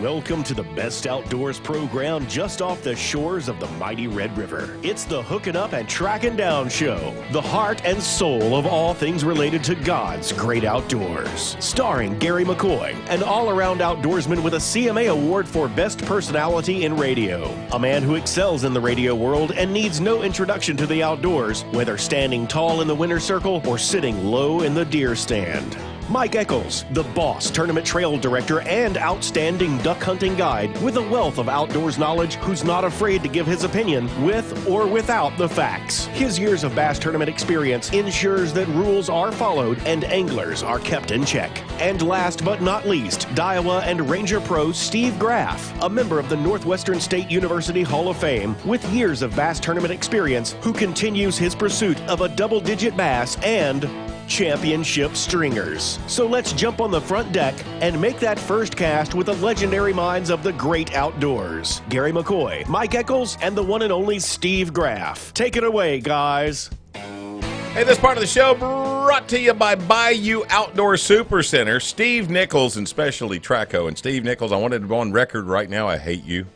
Welcome to the best outdoors program just off the shores of the mighty Red River. It's the Hooking Up and Tracking Down Show, the heart and soul of all things related to God's great outdoors. Starring Gary McCoy, an all-around outdoorsman with a CMA Award for Best Personality in Radio. A man who excels in the radio world and needs no introduction to the outdoors, whether standing tall in the winner's circle or sitting low in the deer stand. Mike Eccles, the boss tournament trail director and outstanding duck hunting guide with a wealth of outdoors knowledge who's not afraid to give his opinion with or without the facts. His years of bass tournament experience ensures that rules are followed and anglers are kept in check. And last but not least, Daiwa and Ranger Pro Steve Graff, a member of the Northwestern State University Hall of Fame with years of bass tournament experience who continues his pursuit of a double-digit bass and championship stringers. So let's jump on the front deck and make that first cast with the legendary minds of the great outdoors. Gary McCoy, Mike Eccles, and the one and only Steve Graff. Take it away, guys. Hey, this part of the show brought to you by Bayou Outdoor Super Center. Steve Nichols and Specialty Traco. And Steve Nichols, I wanted to go on record right now, I hate you.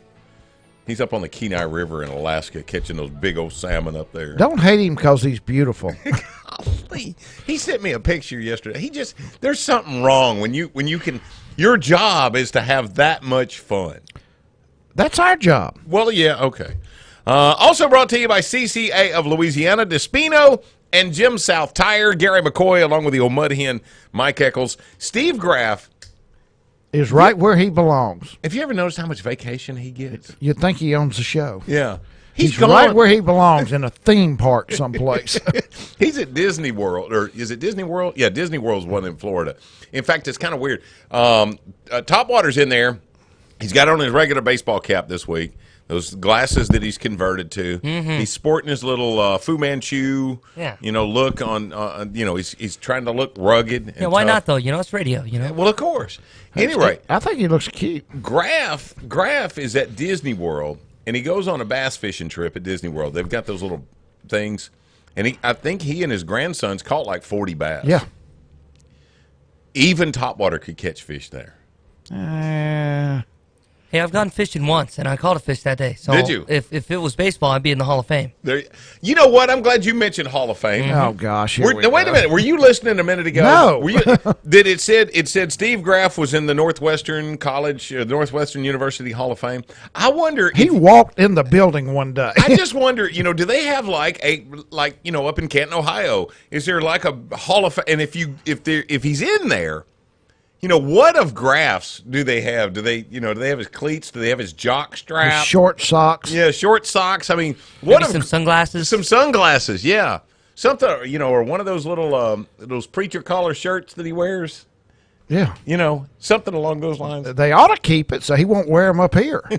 He's up on the Kenai River in Alaska catching those big old salmon up there. Don't hate him because he's beautiful. Golly. He sent me a picture yesterday. There's something wrong when you can, your job is to have that much fun. That's our job. Well, yeah, okay. Also brought to you by CCA of Louisiana, Despino and Jim South Tire, Gary McCoy, along with the old mud hen, Mike Eccles. Steve Graff is right where he belongs. Have you ever noticed how much vacation he gets? You'd think he owns the show. Yeah. He's right where he belongs, in a theme park someplace. He's at Disney World, or is it Disney World? Yeah, Disney World's one in Florida. In fact, it's kind of weird. Topwater's in there. He's got on his regular baseball cap this week. Those glasses that he's converted to. Mm-hmm. He's sporting his little Fu Manchu, look on. He's trying to look rugged. Yeah, why tough. not though? It's radio. Well, of course. Anyway, I think he looks cute. Graff is at Disney World, and he goes on a bass fishing trip at Disney World. They've got those little things, and I think he and his grandsons caught like 40 bass. Yeah. Even Topwater could catch fish there. Hey, I've gone fishing once, and I caught a fish that day. So did you? If it was baseball, I'd be in the Hall of Fame. There, you know what? I'm glad you mentioned Hall of Fame. Oh gosh! Wait a minute. Were you listening a minute ago? No. Were you, did it said Steve Graff was in the Northwestern College, Northwestern University Hall of Fame? I wonder. He walked in the building one day. I just wonder. Do they have like up in Canton, Ohio? Is there like a Hall of Fame? And if he's in there. What of Graff's do they have? Do they have his cleats? Do they have his jock strap? His short socks. Yeah, short socks. I mean, what of some sunglasses? Some sunglasses, yeah. Something, or one of those little those preacher collar shirts that he wears. Yeah. Something along those lines. They ought to keep it so he won't wear them up here.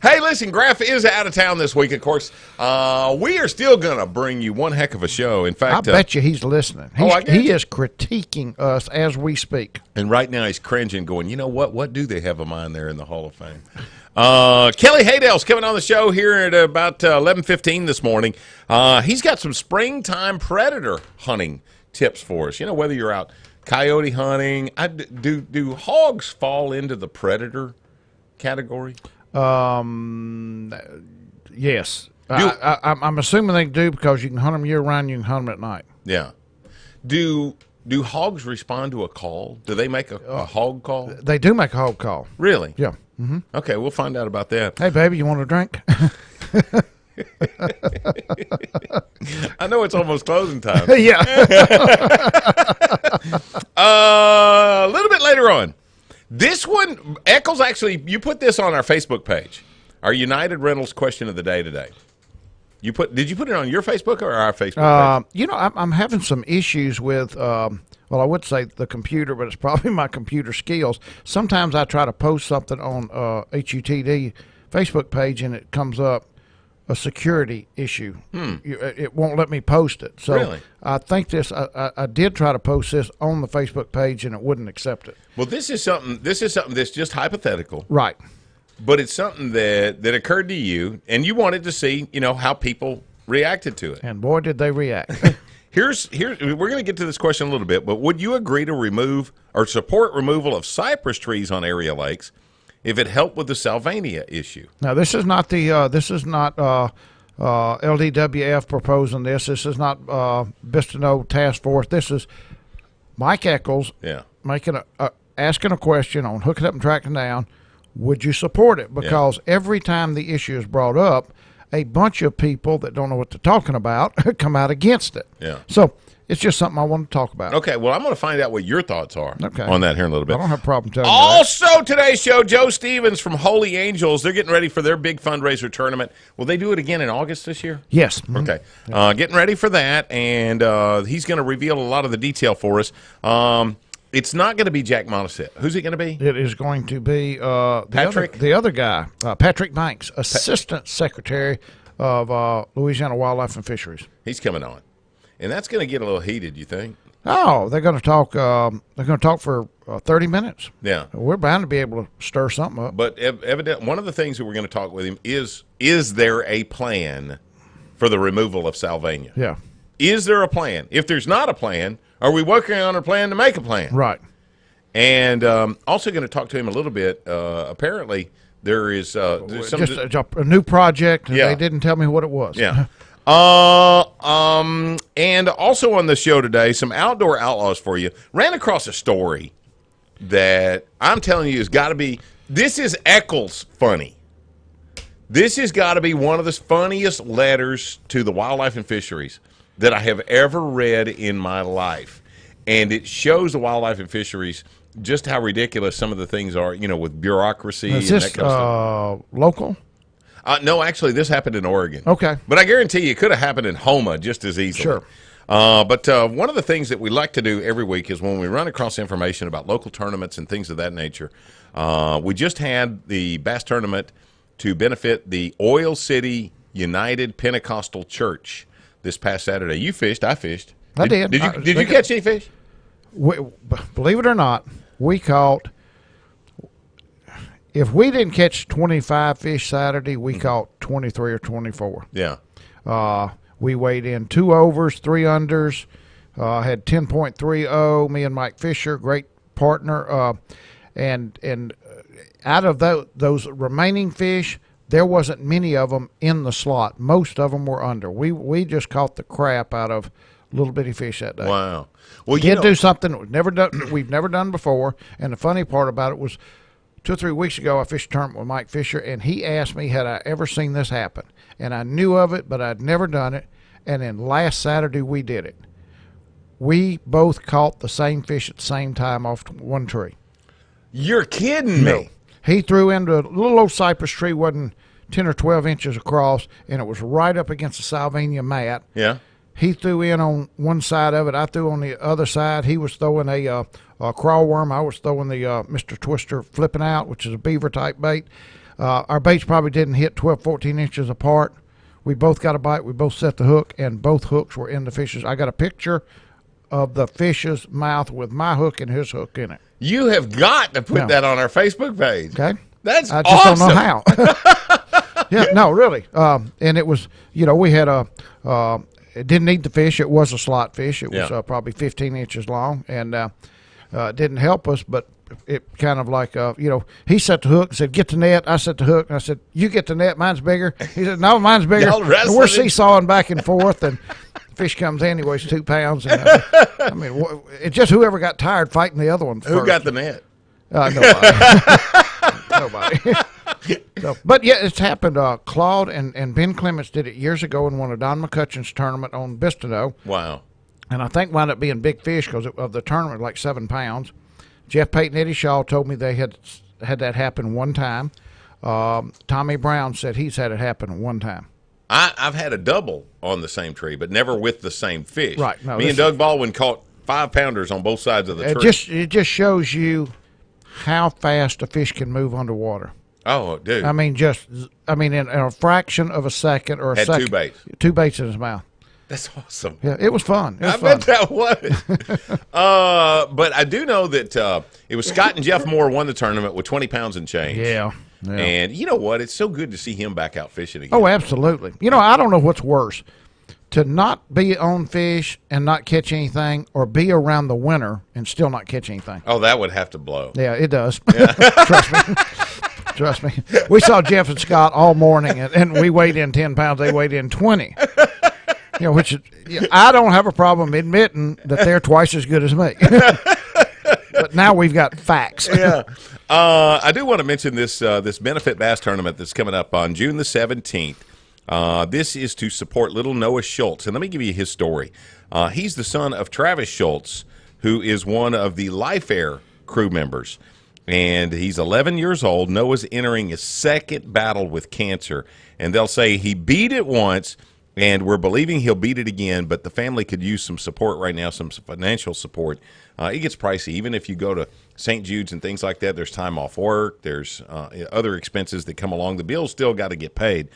Hey, listen, Graff is out of town this week, of course. We are still going to bring you one heck of a show. In fact, I bet you he's listening. He is critiquing us as we speak. And right now he's cringing, going, you know what? What do they have of mine there in the Hall of Fame? Kelly Haydale's coming on the show here at about 11:15 this morning. He's got some springtime predator hunting tips for us. Whether you're out coyote hunting. Do hogs fall into the predator category? Yes. I'm assuming they do because you can hunt them year round. You can hunt them at night. Yeah. Do hogs respond to a call? Do they make a hog call? They do make a hog call. Really? Yeah. Mm-hmm. Okay, we'll find out about that. Hey, baby, you want a drink? I know it's almost closing time. Yeah. A little bit later on. This one, Eccles, actually, you put this on our Facebook page. Our United Rentals question of the day today. Did you put it on your Facebook or our Facebook page? I'm having some issues with, I would say the computer, but it's probably my computer skills. Sometimes I try to post something on HUTD Facebook page and it comes up a security issue. It won't let me post it. So really? I think I did try to post this on the Facebook page and it wouldn't accept it. Well, this is something that's just hypothetical. Right. But it's something that occurred to you, and you wanted to see, how people reacted to it. And boy, did they react. Here's we're going to get to this question a little bit, but would you agree to remove or support removal of cypress trees on area lakes if it helped with the Salvinia issue? Now, this is not LDWF proposing this. This is not Bistineau Task Force. This is Mike Eccles making asking a question on hooking up and tracking down. Would you support it? Because every time the issue is brought up, a bunch of people that don't know what they're talking about come out against it. Yeah. So it's just something I want to talk about. Okay, well, I'm going to find out what your thoughts are on that here in a little bit. I don't have a problem telling you Also, today's show, Joe Stevens from Holy Angels, they're getting ready for their big fundraiser tournament. Will they do it again in August this year? Yes. Okay. Getting ready for that, and he's going to reveal a lot of the detail for us. It's not going to be Jack Montesette. Who's it going to be? It is going to be Patrick? the other guy, Patrick Banks, Assistant Secretary of Louisiana Wildlife and Fisheries. He's coming on. And that's going to get a little heated, you think? Oh, they're going to talk. They're going to talk for 30 minutes. Yeah, we're bound to be able to stir something up. But evidently, one of the things that we're going to talk with him is there a plan for the removal of Salvinia? Yeah. Is there a plan? If there's not a plan, are we working on a plan to make a plan? Right. And also going to talk to him a little bit. Apparently, there is there's some just a new project. And they didn't tell me what it was. Yeah. And also on the show today, some outdoor outlaws for you. Ran across a story that I'm telling you has got to be. This is Eccles funny. This has got to be one of the funniest letters to the Wildlife and Fisheries that I have ever read in my life, and it shows the Wildlife and Fisheries just how ridiculous some of the things are. You know, with bureaucracy Is and this that kind of stuff. Local? No, actually, this happened in Oregon. Okay. But I guarantee you it could have happened in Homa just as easily. Sure. But one of the things that we like to do every week is when we run across information about local tournaments and things of that nature, we just had the bass tournament to benefit the Oil City United Pentecostal Church this past Saturday. You fished. I fished. I did. Did you catch any fish? Believe it or not, we caught. If we didn't catch 25 fish Saturday, we caught 23 or 24. Yeah. We weighed in 2 overs, 3 unders, had 10.30. Me and Mike Fisher, great partner. And out of those remaining fish, there wasn't many of them in the slot. Most of them were under. We just caught the crap out of little bitty fish that day. Wow. Well, we did do something that we've never done before. And the funny part about it was 2 or 3 weeks ago, I fished a tournament with Mike Fisher, and he asked me, had I ever seen this happen? And I knew of it, but I'd never done it. And then last Saturday, we did it. We both caught the same fish at the same time off one tree. You're kidding me. No. He threw into a little old cypress tree, wasn't 10 or 12 inches across, and it was right up against the Salvinia mat. Yeah. He threw in on one side of it. I threw on the other side. He was throwing a crawl worm. I was throwing the Mr. Twister flipping out, which is a beaver type bait. Our baits probably didn't hit 12, 14 inches apart. We both got a bite. We both set the hook, and both hooks were in the fish's. I got a picture of the fish's mouth with my hook and his hook in it. You have got to put that on our Facebook page. Okay. That's I just awesome. don't know how. Yeah, no, really. And it was, we had it didn't eat the fish. It was a slot fish. It was probably 15 inches long, and it didn't help us, but it kind of like, he set the hook and said, get the net. I set the hook, and I said, you get the net. Mine's bigger. He said, no, mine's bigger. And we're seesawing back and forth, and fish comes in. He weighs 2 pounds. And, it's just whoever got tired fighting the other one first. Who got the net? Nobody. Nobody. So, but yeah, it's happened. Claude and Ben Clements did it years ago in one of Don McCutcheon's tournament on Bistineau. Wow. And I think wound up being big fish because of the tournament, like 7 pounds. Jeff Payton, Eddie Shaw told me they had that happen one time. Tommy Brown said he's had it happen one time. I've had a double on the same tree, but never with the same fish. Right. No, Me and Doug Baldwin caught 5-pounders on both sides of the tree. It just shows you how fast a fish can move underwater. Oh, dude. In a fraction of a second or a second. 2 baits. 2 baits in his mouth. That's awesome. Yeah, it was fun. I bet that was. But I do know that it was Scott and Jeff Moore won the tournament with 20 pounds and change. Yeah. And you know what? It's so good to see him back out fishing again. Oh, absolutely. I don't know what's worse, to not be on fish and not catch anything, or be around the winter and still not catch anything. Oh, that would have to blow. Yeah, it does. Trust me. Trust me. We saw Jeff and Scott all morning, and we weighed in 10 pounds. They weighed in 20. Which is, I don't have a problem admitting that they're twice as good as me. But now we've got facts. Yeah. I do want to mention this benefit bass tournament that's coming up on June the 17th. This is to support little Noah Schultz. And let me give you his story. He's the son of Travis Schultz, who is one of the Life Air crew members. And he's 11 years old. Noah's entering his second battle with cancer. And they'll say he beat it once, and we're believing he'll beat it again, but the family could use some support right now, some financial support. It gets pricey. Even if you go to St. Jude's and things like that, there's time off work. There's other expenses that come along. The bill's still got to get paid.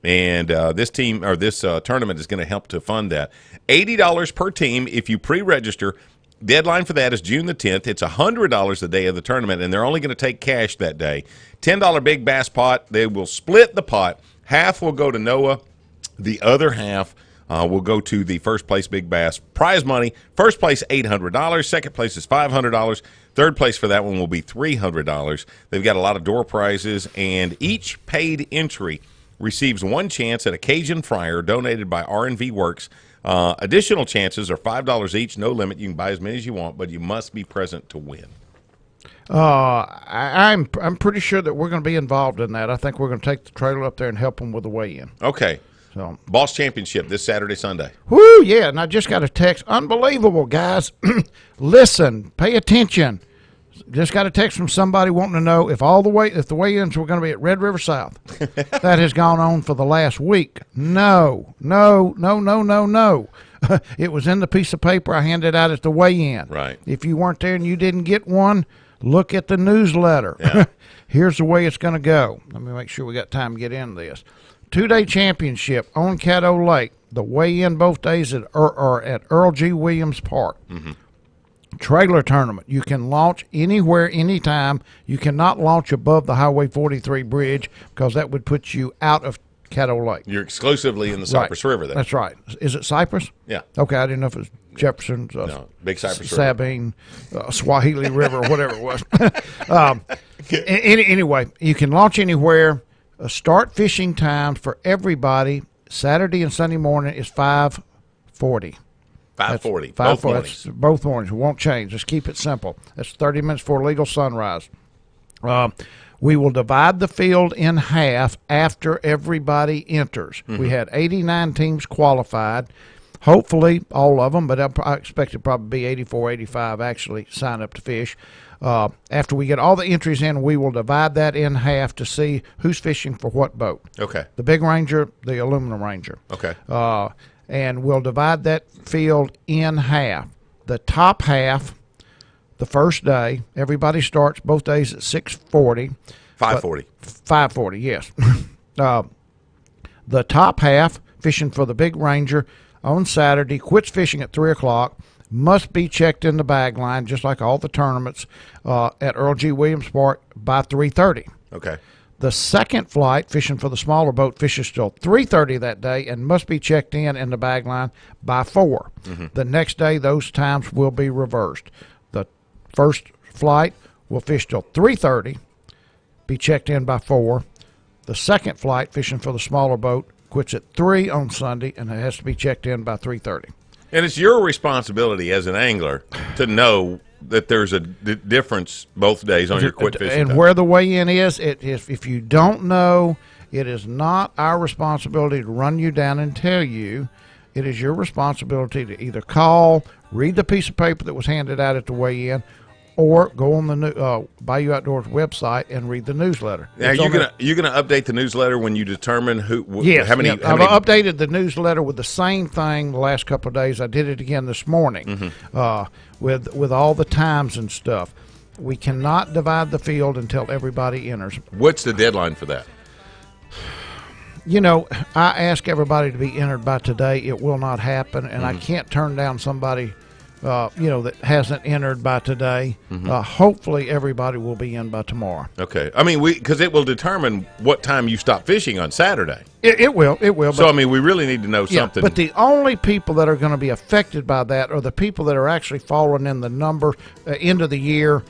And this tournament is going to help to fund that. $80 per team if you pre-register. Deadline for that is June the 10th. It's $100 the day of the tournament, and they're only going to take cash that day. $10 big bass pot. They will split the pot. Half will go to Noah. The other half will go to the first place big bass. Prize money, first place $800. Second place is $500. Third place for that one will be $300. They've got a lot of door prizes, and each paid entry receives one chance at a Cajun fryer donated by R&V Works. Additional chances are $5 each, no limit. You can buy as many as you want, but you must be present to win. I'm pretty sure that we're going to be involved in that. I think we're going to take the trailer up there and help them with the weigh-in. Okay. So, Boss Championship this Saturday, Sunday. Whoo, yeah, and I just got a text. Unbelievable, guys. Listen, pay attention. Just got a text from somebody wanting to know if the weigh-ins were going to be at Red River South. That has gone on for the last week. No. It was in the piece of paper I handed out at the weigh-in. Right. If you weren't there and you didn't get one, look at the newsletter. Yeah. Here's the way it's going to go. Let me make sure we got time to get into this. 2-day championship on Caddo Lake. The weigh-in both days are at Earl G. Williams Park. Mm-hmm. Trailer tournament. You can launch anywhere, anytime. You cannot launch above the Highway 43 bridge because that would put you out of Caddo Lake. You're exclusively in the Cypress River there. That's right. Is it Cypress? Yeah. Okay, I didn't know if it was Jefferson's, no, Big Cypress Sabine, Swahili River, whatever it was. Anyway, you can launch anywhere. Start fishing times for everybody. Saturday and Sunday morning is 5:40. 5:40. Both mornings. Both mornings. It won't change. Just keep it simple. That's 30 minutes before legal sunrise. We will divide the field in half after everybody enters. Mm-hmm. We had 89 teams qualified. Hopefully, all of them, but I expect it probably be 84, 85 actually sign up to fish. After we get all the entries in, we will divide that in half to see who's fishing for what boat. Okay. The Big Ranger, the Aluminum Ranger. Okay. And we'll divide that field in half. The top half, the first day, everybody starts both days at 6:40. 5:40. 5:40, yes. The top half, fishing for the Big Ranger on Saturday, quits fishing at 3 o'clock, must be checked in the bag line, just like all the tournaments, at Earl G. Williams Park by 3:30. Okay. The second flight, fishing for the smaller boat, fishes till 3:30 that day and must be checked in the bag line by 4. Mm-hmm. The next day, those times will be reversed. The first flight will fish till 3:30, be checked in by 4. The second flight, fishing for the smaller boat, quits at 3 on Sunday and it has to be checked in by 3:30. And it's your responsibility as an angler to know that there's a difference both days on your quit fishing and time. Where the weigh-in is, if you don't know, it is not our responsibility to run you down and tell you. It is your responsibility to either call, read the piece of paper that was handed out at the weigh-in, or go on the Bayou Outdoors website and read the newsletter. Now, you're gonna update the newsletter when you determine who. Yes, how many? I've updated the newsletter with the same thing the last couple of days. I did it again this morning, with all the times and stuff. We cannot divide the field until everybody enters. What's the deadline for that? You know, I ask everybody to be entered by today. It will not happen, and I can't turn down somebody that hasn't entered by today. Hopefully, everybody will be in by tomorrow. Okay. I mean, because it will determine what time you stop fishing on Saturday. It will. So, I mean, we really need to know something. But the only people that are going to be affected by that are the people that are actually falling in the number end of the year,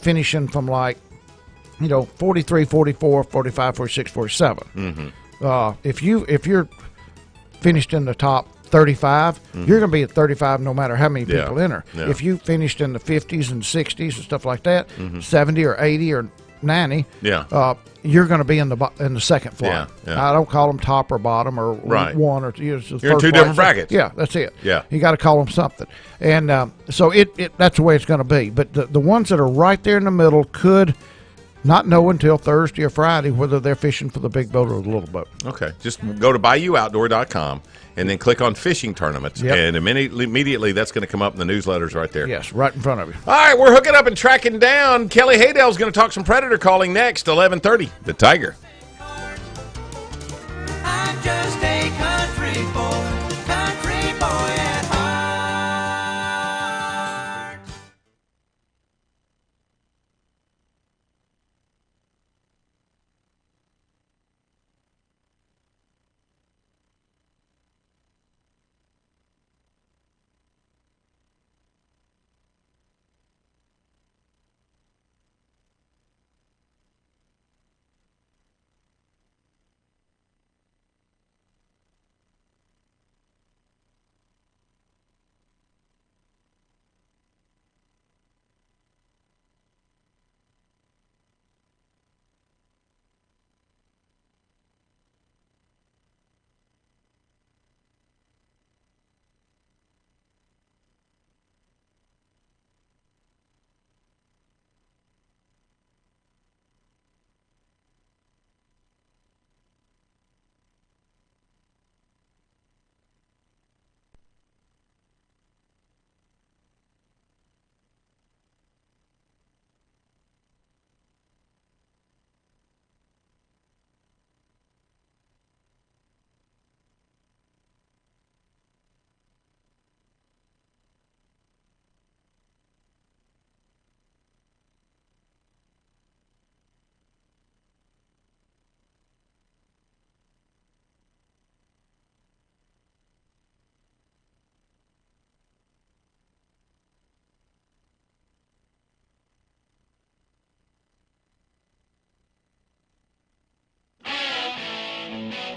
finishing from 43, 44, 45, 46, 47. If you're finished in the top 35, you're going to be at 35 no matter how many people enter. Yeah. If you finished in the 50s and 60s and stuff like that, 70 or 80 or 90, you're going to be in the second flight. I don't call them top or bottom or one or two. You're in two different brackets. Yeah, that's it. Yeah, you got to call them something, and so that's the way it's going to be. But the ones that are right there in the middle could not know until Thursday or Friday whether they're fishing for the big boat or the little boat. Okay, just go to BayouOutdoor.com and then click on fishing tournaments, and immediately that's going to come up in the newsletters right there. Yes, right in front of you. All right, we're hooking up and tracking down. Kelly Haydell's going to talk some predator calling next, 11:30. The Tiger. I'm just a country boy at heart.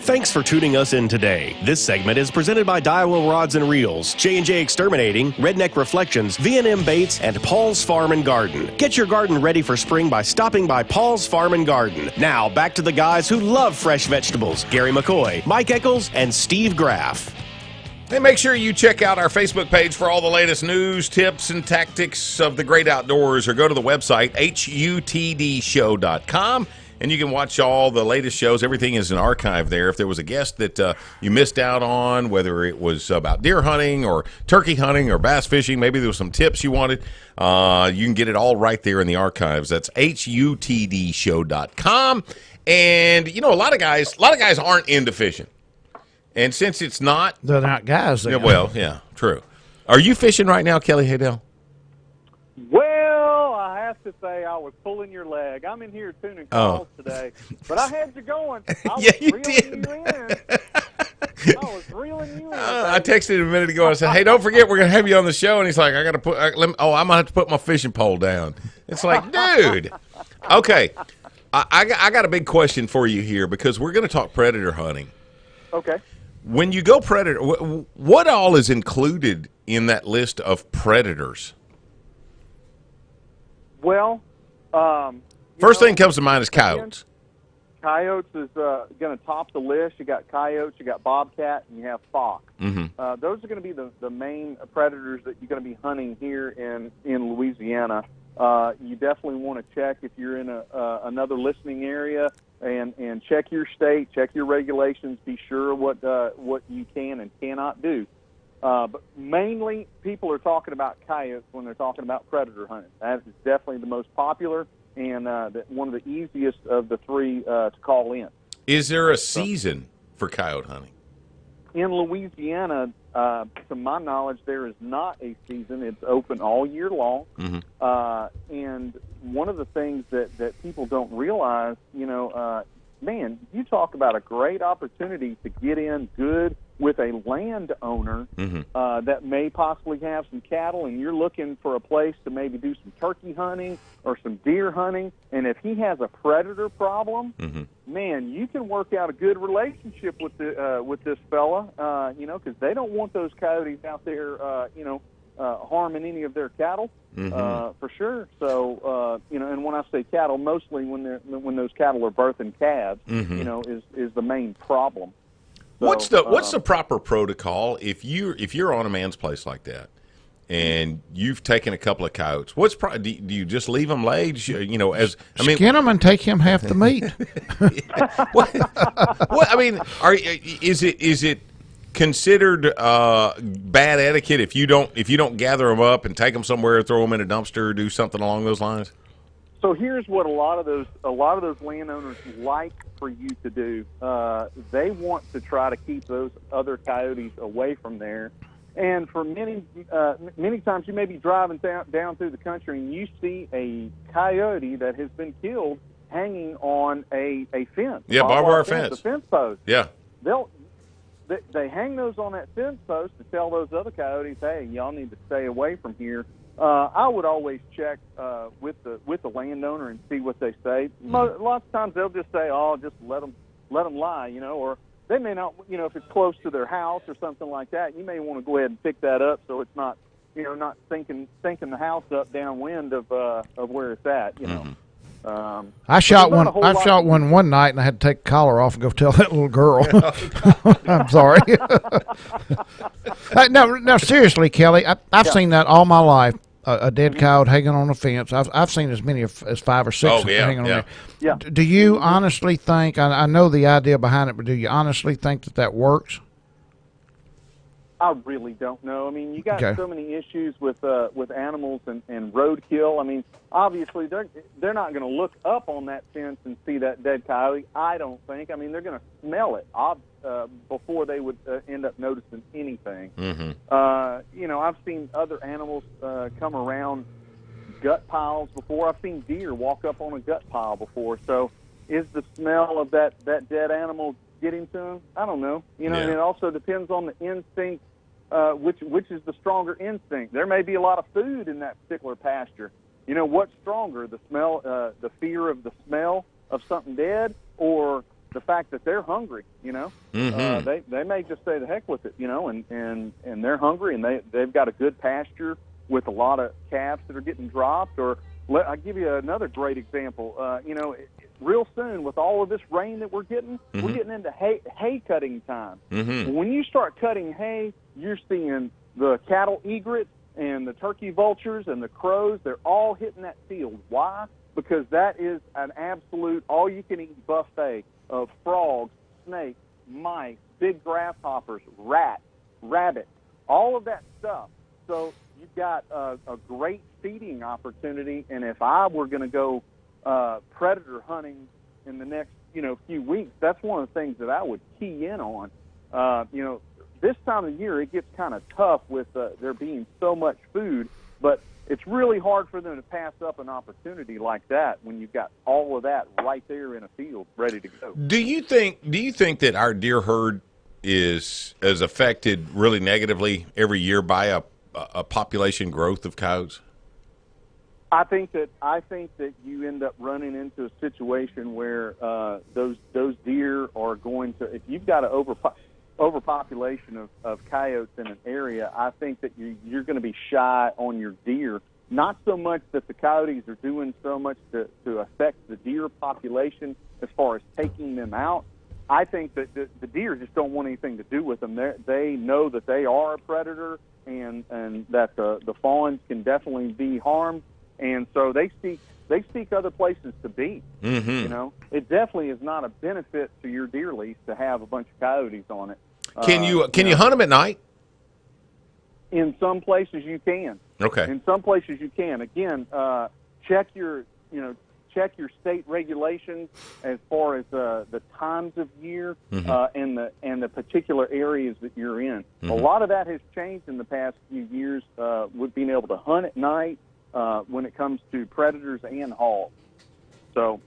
Thanks for tuning us in today. This segment is presented by Daiwa Rods and Reels, J&J Exterminating, Redneck Reflections, V&M Baits, and Paul's Farm and Garden. Get your garden ready for spring by stopping by Paul's Farm and Garden. Now, back to the guys who love fresh vegetables, Gary McCoy, Mike Eccles, and Steve Graff. Hey, make sure you check out our Facebook page for all the latest news, tips, and tactics of the great outdoors, or go to the website, HUTDshow.com. And you can watch all the latest shows. Everything is an archive there. If there was a guest that you missed out on, whether it was about deer hunting or turkey hunting or bass fishing, maybe there was some tips you wanted, you can get it all right there in the archives. That's HUTDshow.com. And, a lot of guys aren't into fishing. And since it's not... They're not guys. Well, yeah, true. Are you fishing right now, Kelly Haydell? Well, I have to say I was pulling your leg. I'm in here tuning calls today, but I had you going. I was reeling you in. I was reeling you in. I texted him a minute ago. I said, "Hey, don't forget we're gonna have you on the show." And he's like, "I got to put. I'm gonna have to put my fishing pole down." It's like, dude. Okay, I got a big question for you here because we're gonna talk predator hunting. Okay. When you go predator, what all is included in that list of predators? Well, first thing comes to mind is coyotes. Coyotes is going to top the list. You got coyotes, you got bobcat, and you have fox. Mm-hmm. Those are going to be the main predators that you're going to be hunting here in Louisiana. You definitely want to check if you're in another listening area and check your state, check your regulations, be sure what you can and cannot do. But mainly, people are talking about coyotes when they're talking about predator hunting. That is definitely the most popular and one of the easiest of the three to call in. Is there a season for coyote hunting? in Louisiana, to my knowledge, there is not a season. It's open all year long. And one of the things that people don't realize, man, you talk about a great opportunity to get in good with a landowner that may possibly have some cattle, and you're looking for a place to maybe do some turkey hunting or some deer hunting. And if he has a predator problem, man, you can work out a good relationship with this fella, because they don't want those coyotes out there, harming any of their cattle, for sure. So, and when I say cattle, mostly when those cattle are birthing calves, is the main problem. So, what's the proper protocol if you're on a man's place like that and you've taken a couple of coyotes? Do you just leave them laid? Skin them and take him half the meat. Is it considered bad etiquette if you don't gather them up and take them somewhere, throw them in a dumpster, or do something along those lines? So here's what a lot of those landowners like for you to do. They want to try to keep those other coyotes away from there. And for many times, you may be driving down through the country and you see a coyote that has been killed hanging on a fence. Yeah, barbed wire fence. A fence post. Yeah. They hang those on that fence post to tell those other coyotes, hey, y'all need to stay away from here. I would always check with the landowner and see what they say. Lots of times they'll just say, "Oh, just let them lie," or they may not. If it's close to their house or something like that, you may want to go ahead and pick that up so it's not, not sinking the house up downwind of where it's at. I shot one night, and I had to take the collar off and go tell that little girl. I'm sorry. No, seriously, Kelly, I've seen that all my life. A dead coyote hanging on a fence. I've seen as many as 5 or 6 hanging on there. Yeah. Do you honestly think? I know the idea behind it, but do you honestly think that works? I really don't know. I mean, you got so many issues with animals and roadkill. I mean, obviously they're not going to look up on that fence and see that dead coyote. I don't think. I mean, they're going to smell it before they would end up noticing anything. I've seen other animals come around gut piles before. I've seen deer walk up on a gut pile before. So, is the smell of that dead animal getting to them? I don't know. And it also depends on the instinct. Which is the stronger instinct? There may be a lot of food in that particular pasture. What's stronger, the smell, the fear of the smell of something dead, or the fact that they're hungry? They may just say the heck with it, and they're hungry and they've got a good pasture with a lot of calves that are getting dropped. Or I'll give you another great example. Real soon, with all of this rain that we're getting into hay cutting time. When you start cutting hay, you're seeing the cattle egrets and the turkey vultures and the crows. They're all hitting that field. Why? Because that is an absolute all-you-can-eat buffet of frogs, snakes, mice, big grasshoppers, rats, rabbits, all of that stuff. So you've got a great feeding opportunity, and if I were going to go predator hunting in the next few weeks, that's one of the things that I would key in on. This time of year it gets kind of tough with there being so much food, but it's really hard for them to pass up an opportunity like that when you've got all of that right there in a field ready to go. Do you think that our deer herd is affected really negatively every year by a population growth of coyotes? I think that you end up running into a situation where those deer are going to, if you've got an overpopulation of coyotes in an area, I think that you're going to be shy on your deer. Not so much that the coyotes are doing so much to affect the deer population as far as taking them out. I think that the deer just don't want anything to do with them. They know that they are a predator and that the fawns can definitely be harmed. And so they seek other places to be. It definitely is not a benefit to your deer lease to have a bunch of coyotes on it. Can you hunt them at night? In some places you can. Okay. In some places you can. Again, check check your state regulations as far as the times of year and the particular areas that you're in. A lot of that has changed in the past few years with being able to hunt at night when it comes to predators and hogs. So.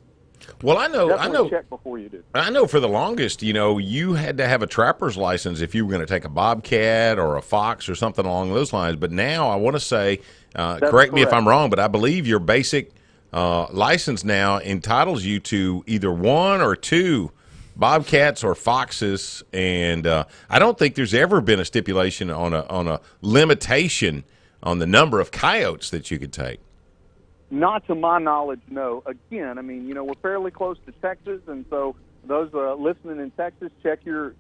Well, I know. Check before you do. I know for the longest, you had to have a trapper's license if you were going to take a bobcat or a fox or something along those lines. But now I want to say, correct me if I'm wrong, but I believe your basic license now entitles you to either one or two bobcats or foxes. And I don't think there's ever been a stipulation on a limitation on the number of coyotes that you could take. Not to my knowledge, no. Again, I mean, we're fairly close to Texas, and so those listening in Texas, check your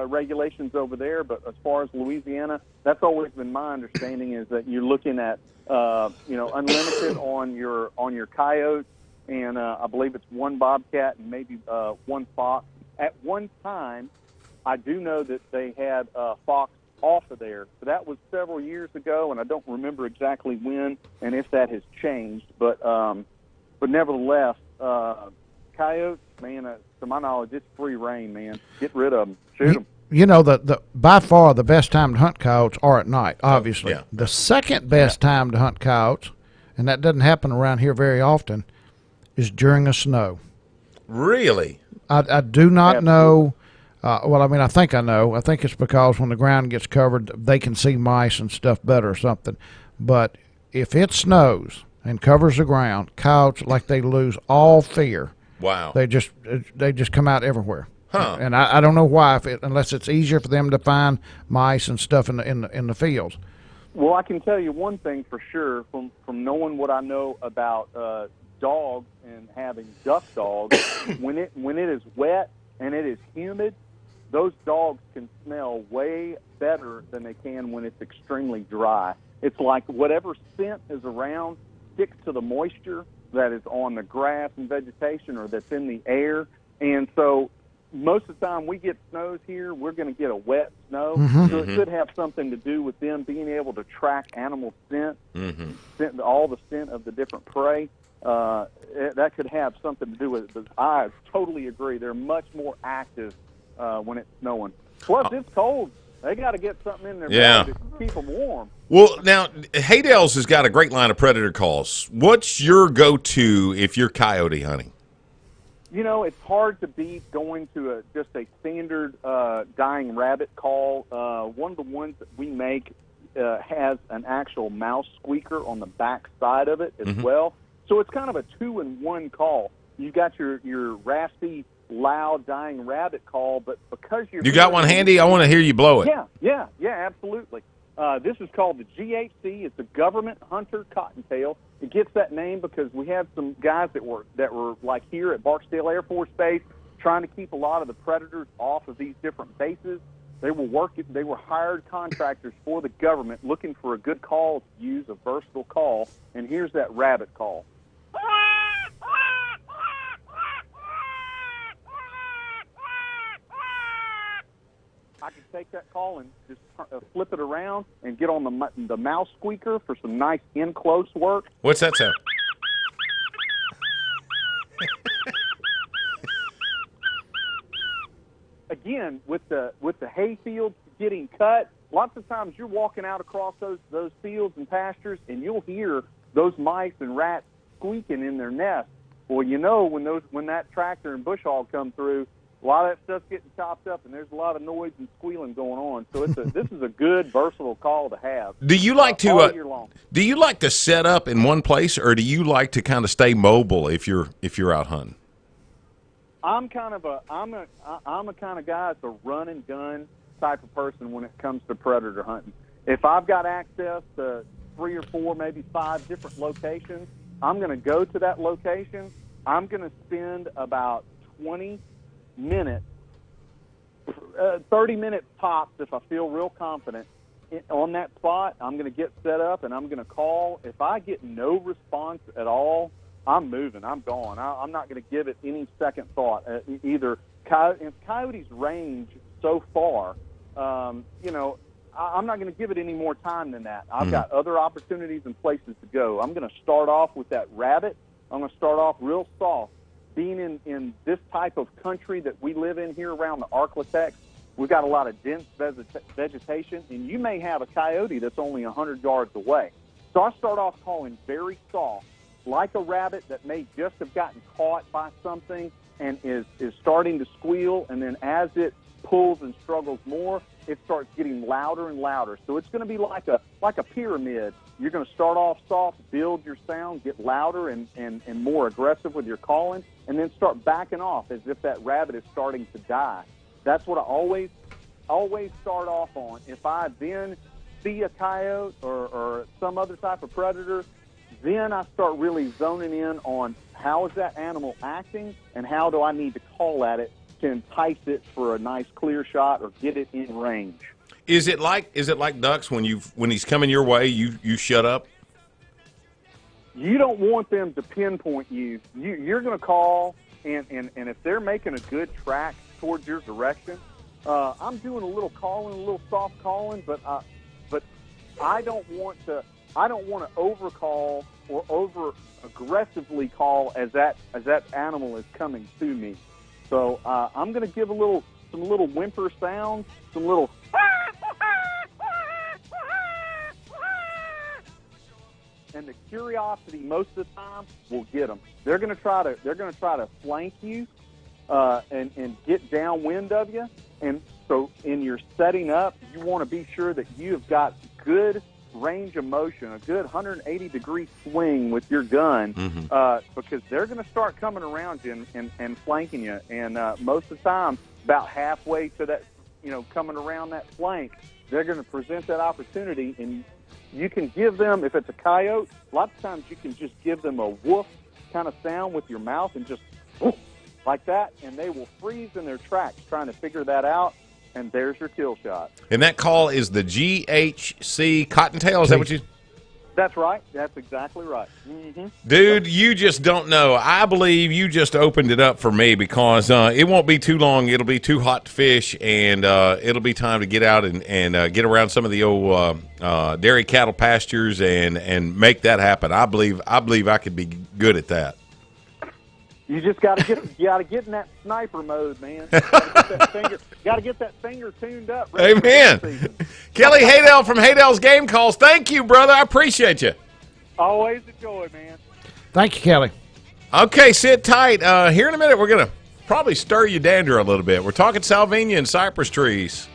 regulations over there. But as far as Louisiana, that's always been my understanding is that you're looking at unlimited on your coyotes, and I believe it's one bobcat and maybe one fox. At one time, I do know that they had fox off of there. So that was several years ago, and I don't remember exactly when and if that has changed. But nevertheless, coyotes, man, to my knowledge, it's free reign, man. Get rid of them. Shoot them. The by far the best time to hunt coyotes are at night, obviously. Yeah. The second best time to hunt coyotes, and that doesn't happen around here very often, is during a snow. Really? I do not know. I think I know. I think it's because when the ground gets covered, they can see mice and stuff better or something. But if it snows and covers the ground, coyotes, like they lose all fear. Wow. They just come out everywhere. Huh. And I don't know why, unless it's easier for them to find mice and stuff in the fields. Well, I can tell you one thing for sure from knowing what I know about dogs and having duck dogs. when it is wet and it is humid, those dogs can smell way better than they can when it's extremely dry. It's like whatever scent is around sticks to the moisture that is on the grass and vegetation or that's in the air. And so most of the time we get snows here, we're going to get a wet snow. So it could have something to do with them being able to track animal scent, all the scent of the different prey. That could have something to do with it. But I totally agree. They're much more active when it's snowing. Plus, it's cold. They got to get something in their belly to keep them warm. Well, now, Haydell's has got a great line of predator calls. What's your go-to if you're coyote hunting? It's hard to beat going to just a standard dying rabbit call. One of the ones that we make has an actual mouse squeaker on the back side of it as well. So it's kind of a 2-in-1 call. You got your raspy, loud dying rabbit call, but because you got one handy, I want to hear you blow it. Yeah, absolutely. This is called the GHC. It's a government hunter cottontail. It gets that name because we have some guys that were like here at Barksdale Air Force Base trying to keep a lot of the predators off of these different bases. They were hired contractors for the government looking for a good call to use, a versatile call, and here's that rabbit call. I can take that call and just flip it around and get on the mouse squeaker for some nice in-close work. What's that sound? Again, with the hay fields getting cut, lots of times you're walking out across those fields and pastures, and you'll hear those mice and rats squeaking in their nest. Well, when that tractor and bush hog come through, a lot of that stuff's getting chopped up, and there's a lot of noise and squealing going on. So this is a good, versatile call to have. Do you like all year long. Do you like to set up in one place, or do you like to kind of stay mobile if you're out hunting? I'm a kind of guy that's a run and gun type of person when it comes to predator hunting. If I've got access to 3 or 4, maybe 5 different locations, I'm going to go to that location. I'm going to spend about 20 minutes, 30 minutes tops if I feel real confident on that spot. I'm going to get set up and I'm going to call. If I get no response at all, I'm moving. I'm gone. I'm not going to give it any second thought. Either coyotes range so far, I'm not going to give it any more time than that. I've got other opportunities and places to go. I'm going to start off with that rabbit, I'm going to start off real soft. Being in this type of country that we live in here around the Arklatex, we've got a lot of dense vegetation, and you may have a coyote that's only 100 yards away. So I start off calling very soft, like a rabbit that may just have gotten caught by something and is starting to squeal, and then as it pulls and struggles more, it starts getting louder and louder. So it's going to be like a pyramid. You're going to start off soft, build your sound, get louder and more aggressive with your calling, and then start backing off as if that rabbit is starting to die. That's what I always start off on. If I then see a coyote or some other type of predator, then I start really zoning in on how is that animal acting and how do I need to call at it to entice it for a nice clear shot or get it in range. Is it like ducks when he's coming your way, you shut up? You don't want them to pinpoint you. You're going to call, and if they're making a good track towards your direction, I'm doing a little calling, a little soft calling, but I don't want to overcall or over aggressively call as that animal is coming to me. So I'm going to give some little whimper sounds, some little and the curiosity most of the time will get them. They're going to try to flank you and get downwind of you. And so in your setting up, you want to be sure that you have got good range of motion, a good 180-degree swing with your gun, because they're going to start coming around you and flanking you. And most of the time, about halfway to that, coming around that flank, they're going to present that opportunity. And you can give them, if it's a coyote, a lot of times you can just give them a woof kind of sound with your mouth and just woof, like that, and they will freeze in their tracks trying to figure that out. And there's your kill shot. And that call is the GHC Cottontail. Is that what you? That's right. That's exactly right. Mm-hmm. Dude, you just don't know. I believe you just opened it up for me because it won't be too long. It'll be too hot to fish, and it'll be time to get out and get around some of the old dairy cattle pastures and make that happen. I believe I could be good at that. You just got to get in that sniper mode, man. Got to get that finger tuned up. Amen. Kelly Haydell from Haydell's Game Calls. Thank you, brother. I appreciate you. Always a joy, man. Thank you, Kelly. Okay, sit tight. Here in a minute, we're going to probably stir your dander a little bit. We're talking salvia and cypress trees.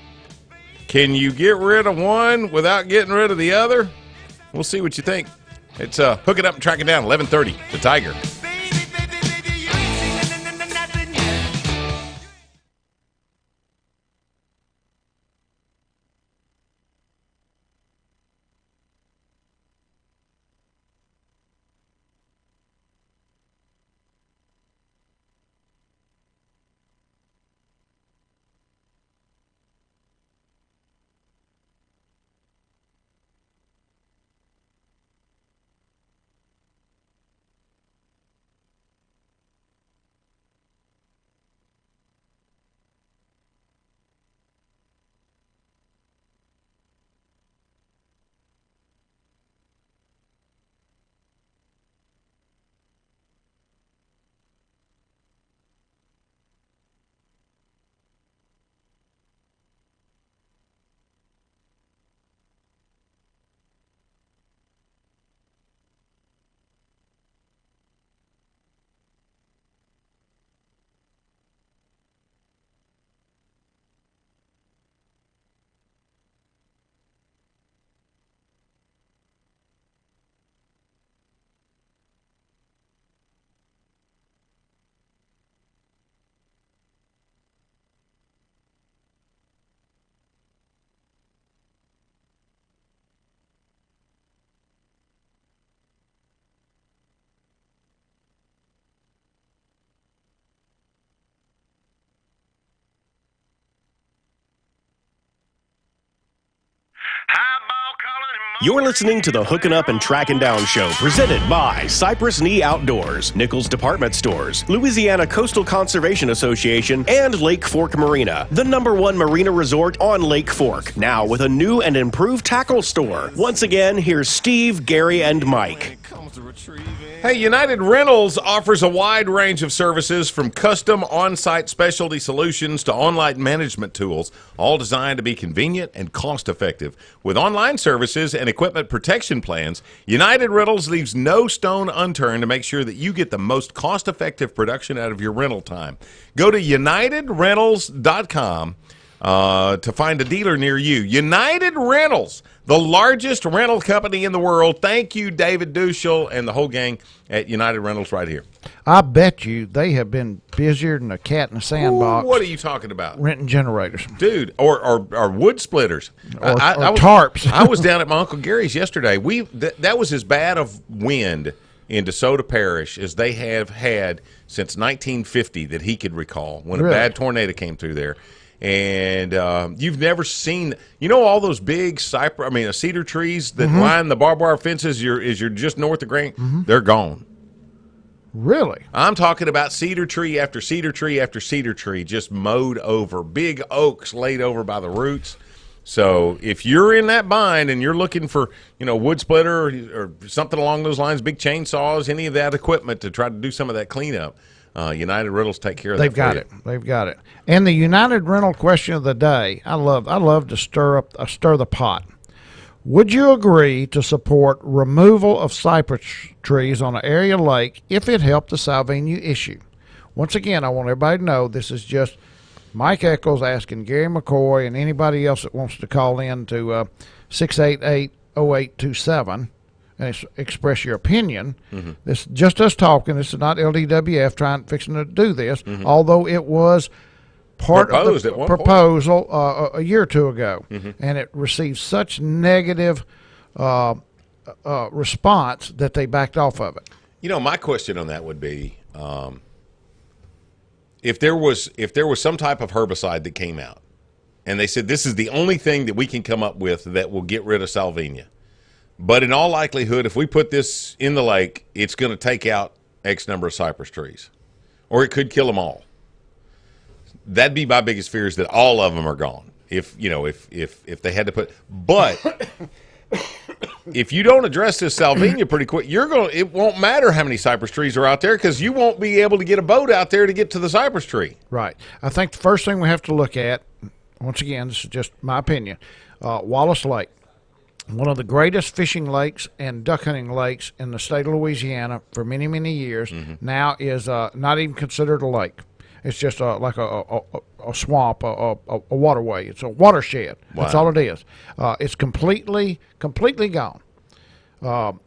Can you get rid of one without getting rid of the other? We'll see what you think. It's Hook It Up and Track It Down, 11:30, The Tiger. You're listening to the Hooking Up and Tracking Down Show, presented by Cypress Knee Outdoors, Nichols Department Stores, Louisiana Coastal Conservation Association, and Lake Fork Marina, the #1 marina resort on Lake Fork, now with a new and improved tackle store. Once again, here's Steve, Gary, and Mike. Hey, United Rentals offers a wide range of services from custom on-site specialty solutions to online management tools, all designed to be convenient and cost-effective. With online services and equipment protection plans, United Rentals leaves no stone unturned to make sure that you get the most cost-effective production out of your rental time. Go to UnitedRentals.com to find a dealer near you. United Rentals, the largest rental company in the world. Thank you, David Duschel, and the whole gang at United Rentals right here. I bet you they have been busier than a cat in a sandbox. Ooh, what are you talking about? Renting generators. Dude, or wood splitters. Or I tarps. I was down at my Uncle Gary's yesterday. That was as bad of wind in DeSoto Parish as they have had since 1950 that he could recall, when Really? a bad tornado came through there. And you've never seen, all those big cedar trees that line the barbed wire fences. You're just north of Grant. They're gone. Really? I'm talking about cedar tree after cedar tree after cedar tree, just mowed over. Big oaks laid over by the roots. So if you're in that bind and you're looking for, wood splitter or something along those lines, big chainsaws, any of that equipment to try to do some of that cleanup, United Rentals take care of that. They've got it. They've got it. And the United Rental question of the day, I love to stir the pot. Would you agree to support removal of cypress trees on an area lake if it helped the salvinia issue? Once again, I want everybody to know this is just Mike Eccles asking Gary McCoy and anybody else that wants to call in to 688-0827 and express your opinion. This is just us talking. This is not LDWF fixing to do this, although it was part Proposed of at the one proposal a year or two ago, and it received such negative response that they backed off of it. My question on that would be, if there was some type of herbicide that came out, and they said this is the only thing that we can come up with that will get rid of salvinia, but in all likelihood, if we put this in the lake, it's going to take out X number of cypress trees, or it could kill them all. That'd be my biggest fear, is that all of them are gone. If they had to put, but if you don't address this salvinia pretty quick, it won't matter how many cypress trees are out there, because you won't be able to get a boat out there to get to the cypress tree. Right. I think the first thing we have to look at, once again, this is just my opinion, Wallace Lake, one of the greatest fishing lakes and duck hunting lakes in the state of Louisiana for many, many years, now is not even considered a lake. It's just like a swamp, a waterway. It's a watershed. Wow. That's all it is. It's completely gone. And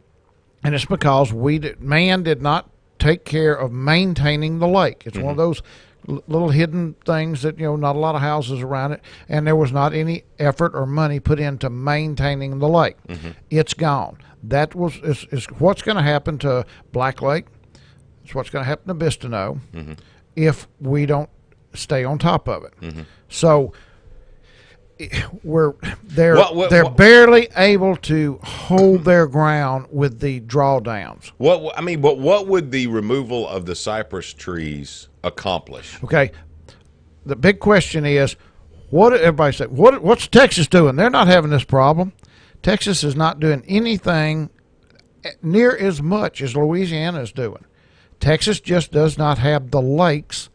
it's because man did not take care of maintaining the lake. It's one of those little hidden things that, not a lot of houses around it, and there was not any effort or money put into maintaining the lake. It's gone. That is what's going to happen to Black Lake. It's what's going to happen to Bistineau if we don't stay on top of it. So they're barely able to hold their ground with the drawdowns. But what would the removal of the cypress trees accomplish? Okay, the big question is, everybody say, what's Texas doing? They're not having this problem. Texas is not doing anything near as much as Louisiana is doing. Texas just does not have the lakes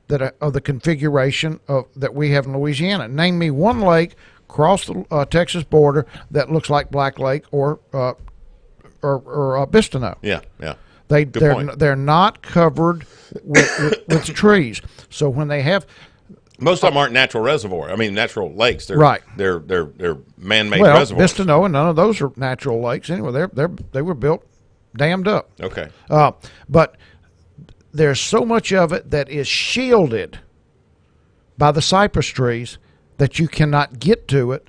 that are of the configuration that we have in Louisiana. Name me one lake across the Texas border that looks like Black Lake or Bistineau. Yeah. They're not covered with trees. So when they have, most of them aren't natural natural lakes. They're, right. They're man-made reservoirs. Bistineau and none of those are natural lakes anyway. They were built dammed up. Okay. But there's so much of it that is shielded by the cypress trees that you cannot get to it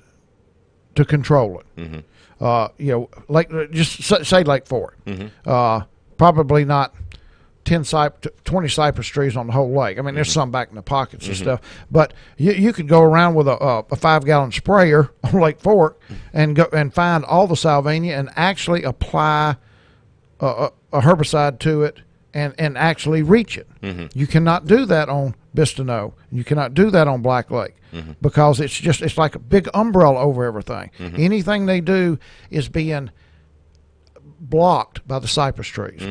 to control it. Say Lake Fork. Probably not 20 cypress trees on the whole lake. There's some back in the pockets and stuff, but you could go around with a 5-gallon sprayer on Lake Fork and go and find all the salvinia and actually apply a herbicide to it and actually reach it. You cannot do that on Bistineau. You cannot do that on Black Lake because it's like a big umbrella over everything. Anything they do is being blocked by the cypress trees.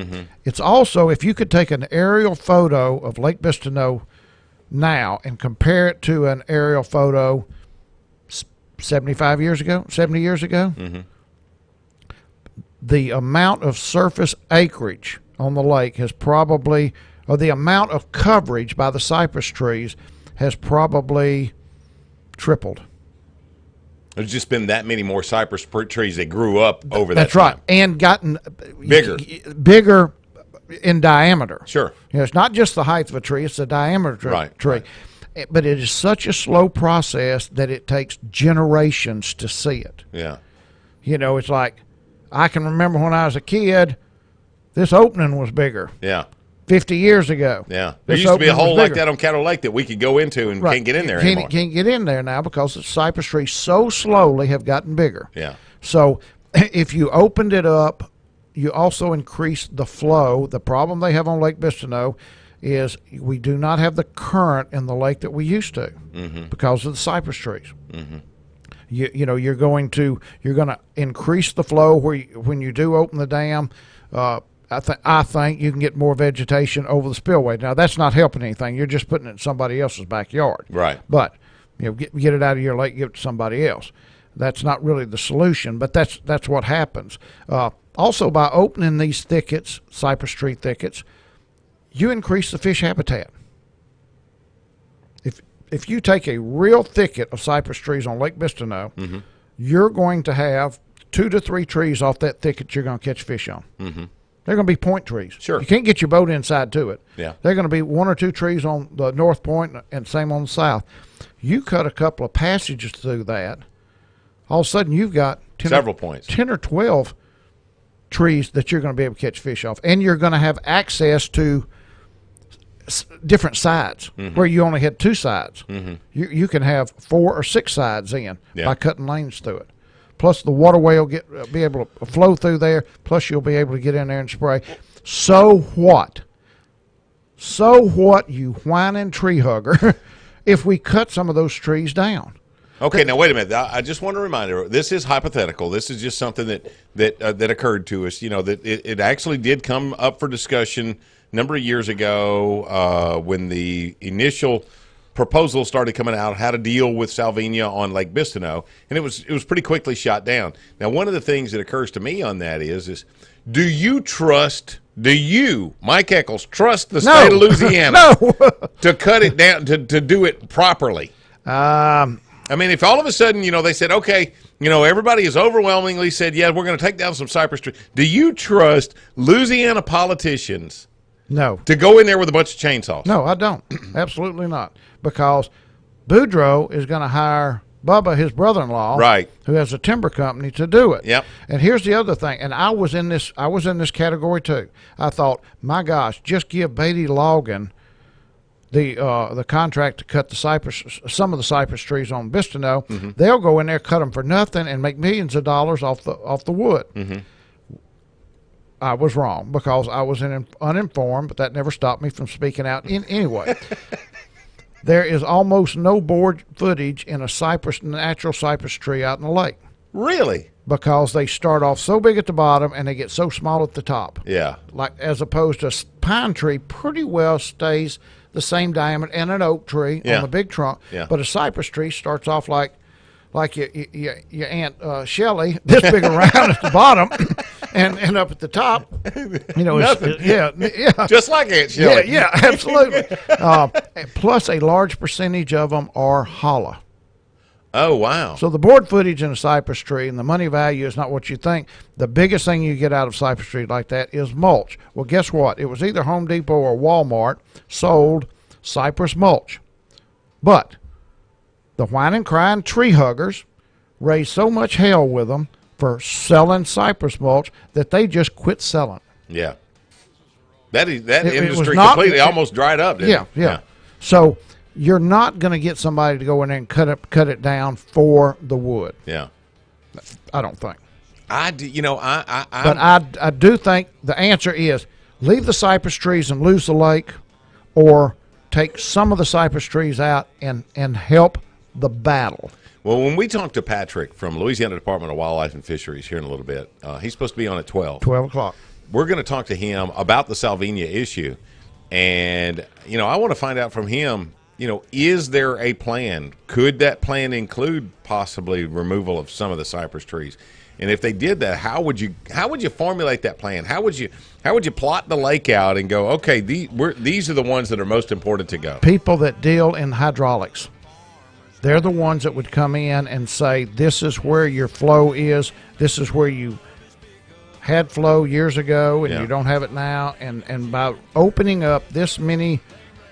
It's also, if you could take an aerial photo of Lake Bistineau now and compare it to an aerial photo 75 years ago, 70 years ago, the amount of surface acreage on the lake has probably, or the amount of coverage by the cypress trees has probably tripled. There's just been that many more cypress trees that grew up over that That's right, time. and gotten Bigger. in diameter. Sure. You know, it's not just the height of a tree; it's the diameter of a Right, tree. right. But it is such a slow process that it takes generations to see it. Yeah. You know, it's like I can remember when I was a kid, this opening was bigger. Yeah. 50 years ago. Yeah. There This used to be a opening was hole like bigger. that on Cattle Lake that we could go into and Right. can't get in there anymore. Can't get in there now because the cypress trees so slowly have gotten bigger. Yeah. So if you opened it up, you also increase the flow. The problem they have on Lake Bistineau is we do not have the current in the lake that we used to because of the cypress trees. You know you're going to increase the flow when you do open the dam. I think you can get more vegetation over the spillway. Now that's not helping anything. You're just putting it in somebody else's backyard. Right. But you know, get it out of your lake, give it to somebody else. That's not really the solution, but that's what happens. Also, by opening these thickets, cypress tree thickets, you increase the fish habitat. If you take a real thicket of cypress trees on Lake Bistineau, you're going to have 2 to 3 trees off that thicket you're going to catch fish on. They're going to be point trees. Sure. You can't get your boat inside to it. Yeah. They're going to be 1 or 2 trees on the north point and same on the south. You cut a couple of passages through that, all of a sudden you've got 10 or 12 trees that you're going to be able to catch fish off. And you're going to have access to different sides where you only had 2 sides. You can have 4 or 6 sides in by cutting lanes through it. Plus the waterway will be able to flow through there. Plus you'll be able to get in there and spray. So what? So what, you whining tree hugger, if we cut some of those trees down? Okay, now wait a minute. I just want to remind you, this is hypothetical. This is just something that occurred to us. You know, that it actually did come up for discussion a number of years ago when the initial proposal started coming out how to deal with salvinia on Lake Bistineau, and it was pretty quickly shot down. Now, one of the things that occurs to me on that is do you, Mike Eccles, trust the state of Louisiana to cut it down, to do it properly? I mean, if all of a sudden, you know, they said, okay, you know, everybody has overwhelmingly said, yeah, we're going to take down some cypress trees. Do you trust Louisiana politicians to go in there with a bunch of chainsaws? No, I don't. Absolutely not. Because Boudreaux is going to hire Bubba, his brother-in-law, who has a timber company, to do it. Yep. And here's the other thing. And I was in this category too. I thought, my gosh, just give Beatty Logan the contract to cut some of the cypress trees on Bistineau. They'll go in there, cut them for nothing, and make millions of dollars off the wood. I was wrong because I was uninformed, but that never stopped me from speaking out. Anyway, there is almost no board footage in a natural cypress tree out in the lake. Really? Because they start off so big at the bottom and they get so small at the top. Yeah. Like as opposed to a pine tree, pretty well stays the same diameter, and an oak tree on the big trunk. Yeah. But a cypress tree starts off like your Aunt Shelley, this big around at the bottom, and up at the top, you know, just like Aunt Shelley. Yeah, absolutely. Plus, a large percentage of them are hollow. Oh, wow. So the board footage in a cypress tree and the money value is not what you think. The biggest thing you get out of cypress tree like that is mulch. Well, guess what? It was either Home Depot or Walmart sold cypress mulch. But the whining, crying tree huggers raised so much hell with them for selling cypress mulch that they just quit selling. Yeah. That industry completely almost dried up, didn't it? Yeah. So you're not going to get somebody to go in there and cut it down for the wood. Yeah. I don't think. I do, you know, but I do think the answer is leave the cypress trees and lose the lake, or take some of the cypress trees out and help the battle. Well, when we talk to Patrick from Louisiana Department of Wildlife and Fisheries here in a little bit, he's supposed to be on at 12. 12 o'clock. We're going to talk to him about the salvinia issue. And, I want to find out from him, is there a plan? Could that plan include possibly removal of some of the cypress trees? And if they did that, how would you formulate that plan? How would you plot the lake out and go, okay, these are the ones that are most important to go? People that deal in hydraulics. They're the ones that would come in and say, this is where your flow is. This is where you had flow years ago and you don't have it now. And by opening up this many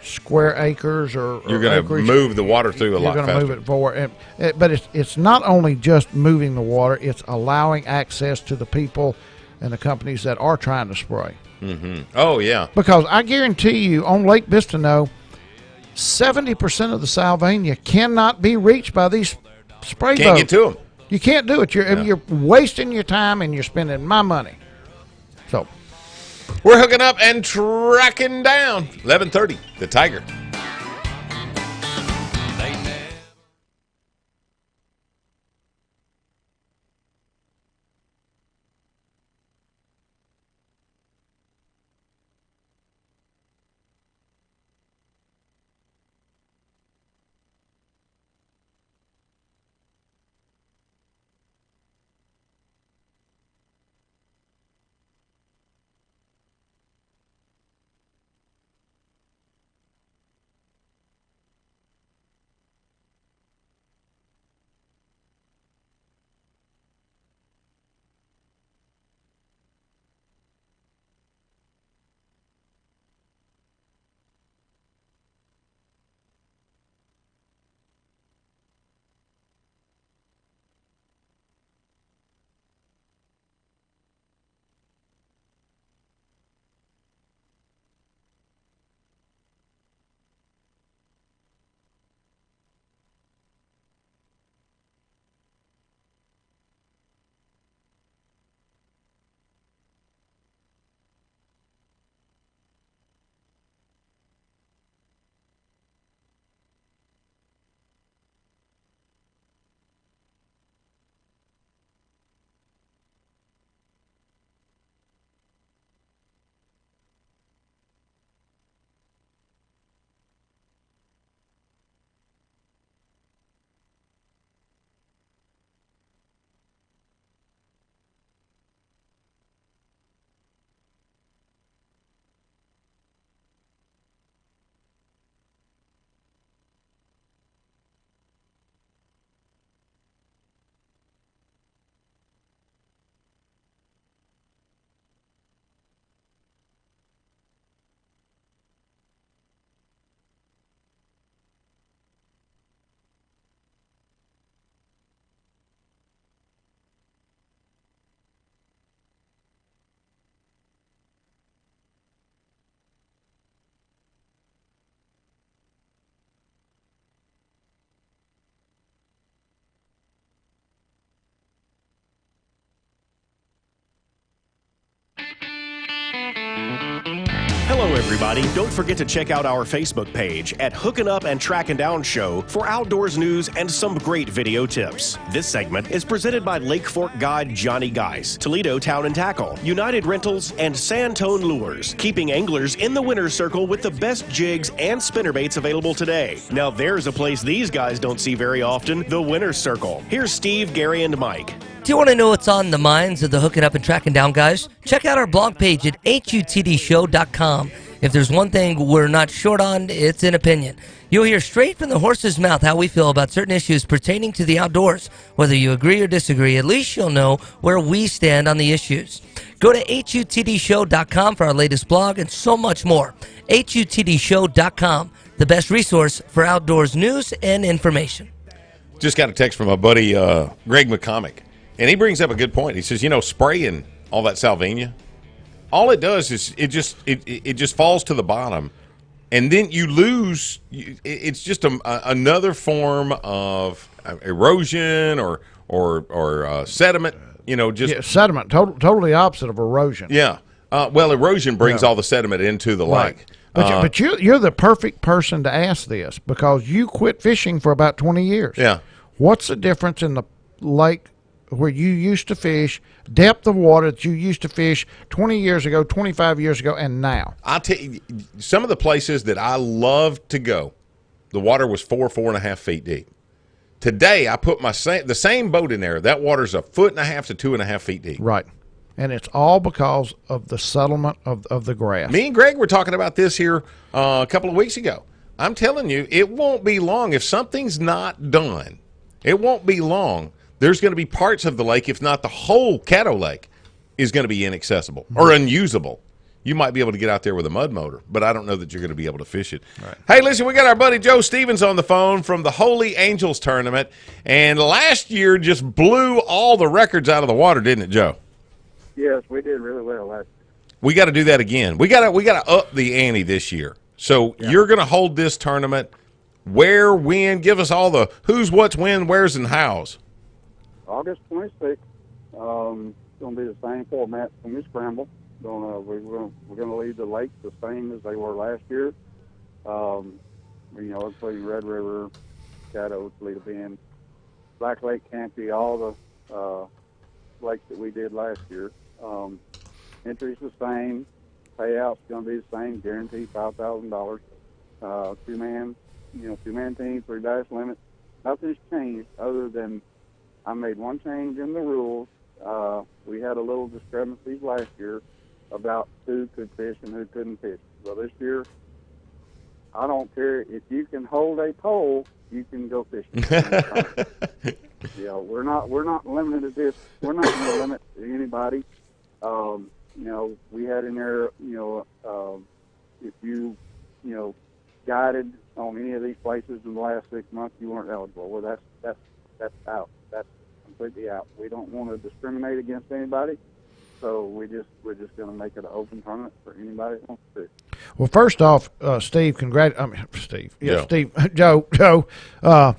square acres or you're going to move the water through a lot faster. You're going to move it forward. But it's not only just moving the water, it's allowing access to the people and the companies that are trying to spray. Mm-hmm. Oh, yeah. Because I guarantee you on Lake Bistino, 70% of the salvinia cannot be reached by these spray boats. Can't get to them. You can't do it. You're wasting your time and you're spending my money. So we're hooking up and tracking down 11:30, the Tiger. Hello, everybody. Don't forget to check out our Facebook page at Hookin' Up and Trackin' Down Show for outdoors news and some great video tips. This segment is presented by Lake Fork guide Johnny Geis, Toledo Town and Tackle, United Rentals, and Sandtone Lures, keeping anglers in the winner's circle with the best jigs and spinnerbaits available today. Now, there's a place these guys don't see very often, the winner's circle. Here's Steve, Gary, and Mike. Do you want to know what's on the minds of the Hooking Up and Tracking Down guys? Check out our blog page at HUTDshow.com. If there's one thing we're not short on, it's an opinion. You'll hear straight from the horse's mouth how we feel about certain issues pertaining to the outdoors. Whether you agree or disagree, at least you'll know where we stand on the issues. Go to HUTDshow.com for our latest blog and so much more. HUTDshow.com, the best resource for outdoors news and information. Just got a text from my buddy Greg McCormick. And he brings up a good point. He says, spraying all that salvinia, all it does is it just falls to the bottom, and then you lose. It's just another form of erosion or sediment. Sediment. Totally opposite of erosion. Yeah. Well, erosion brings all the sediment into the lake. But you're the perfect person to ask this because you quit fishing for about 20 years. Yeah. What's the difference in the lake where you used to fish, depth of water that you used to fish 20 years ago, 25 years ago, and now? I'll tell you, some of the places that I love to go, the water was 4.5 feet deep. Today, I put the same boat in there. That water's 1.5 to 2.5 feet deep. Right. And it's all because of the settlement of the grass. Me and Greg were talking about this here a couple of weeks ago. I'm telling you, it won't be long. If something's not done, it won't be long. There's going to be parts of the lake, if not the whole Caddo Lake, is going to be inaccessible or unusable. You might be able to get out there with a mud motor, but I don't know that you're going to be able to fish it. Right. Hey, listen, we got our buddy Joe Stevens on the phone from the Holy Angels Tournament, and last year just blew all the records out of the water, didn't it, Joe? Yes, we did really well last year. We got to do that again. We got to up the ante this year. So you're going to hold this tournament. Where, when? Give us all the who's, what's, when, where's, and how's. August 26th. It's going to be the same format from the scramble. We're going to leave the lakes the same as they were last year. Including Red River, Caddo, Toledo Bend, Black Lake, Campy, all the lakes that we did last year. Entry's the same. Payout's going to be the same. Guaranteed $5,000. Two-man team, 3 bass limit. Nothing's changed other than I made one change in the rules. We had a little discrepancies last year about who could fish and who couldn't fish. Well, this year, I don't care if you can hold a pole, you can go fishing. We're not limited to this. We're not going to limit anybody. We had in there, if you guided on any of these places in the last 6 months, you weren't eligible. Well, that's out. That's completely out. We don't want to discriminate against anybody. So we're just going to make it an open tournament for anybody that wants to. Well, first off, Steve, Steve. Yeah, Joe. Steve,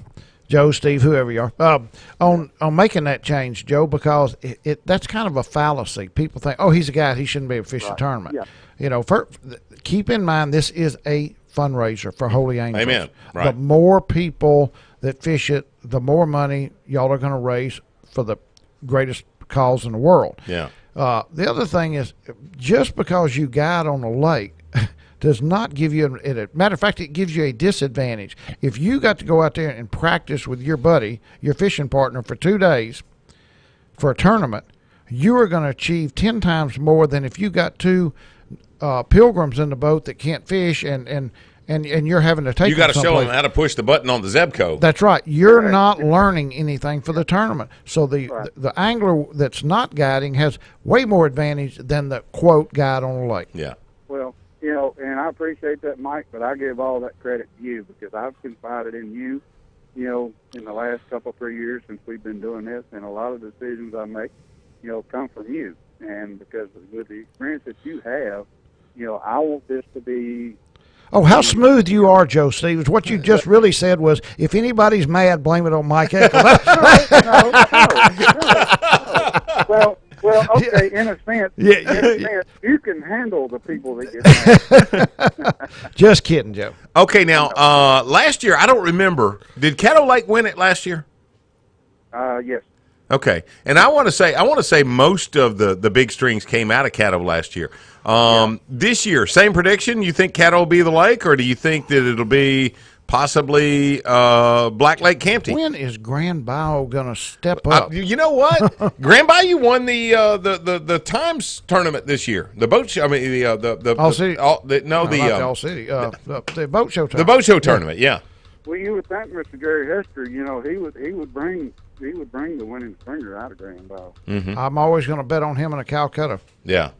Joe, Steve, whoever you are, on making that change, Joe, because that's kind of a fallacy. People think, oh, he's a guy, he shouldn't be able to fish a tournament. Yeah. Keep in mind, this is a fundraiser for Holy Angels. Amen. Right. The more people that fish it, the more money y'all are going to raise for the greatest cause in the world. Yeah. The other thing is, just because you guide on a lake does not give you a matter of fact, it gives you a disadvantage. If you got to go out there and practice with your buddy, your fishing partner, for 2 days for a tournament, you are going to achieve 10 times more than if you got two pilgrims in the boat that can't fish and you're having to take you got to them show someplace. them how to push the button on the Zebco. That's right. You're not learning anything for the tournament. So the angler that's not guiding has way more advantage than the quote guide on the lake. Yeah. Well, and I appreciate that, Mike, but I give all that credit to you because I've confided in you, in the last 3 years since we've been doing this, and a lot of decisions I make, come from you. And because with the experience that you have, I want this to be. Oh, how smooth you are, Joe Stevens. What you just really said was, if anybody's mad, blame it on Mike Eckel. No. Well, okay, in a sense, you can handle the people that get mad. Just kidding, Joe. Okay, now, last year, I don't remember. Did Caddo Lake win it last year? Yes. Okay, and I want to say most of the big strings came out of Caddo last year. This year, same prediction. You think Caddo will be the lake, or do you think that it'll be possibly Black Lake Campty? When is Grand Bayou going to step up? You know what? Grand Bayou won the times tournament this year. The boat show. I mean the All City. the All City. The boat show tournament. The boat show tournament. Yeah. Well, you would think Mr. Jerry Hester, he would bring the winning stringer out of Grand Bayou. Mm-hmm. I'm always going to bet on him in a Calcutta. Yeah.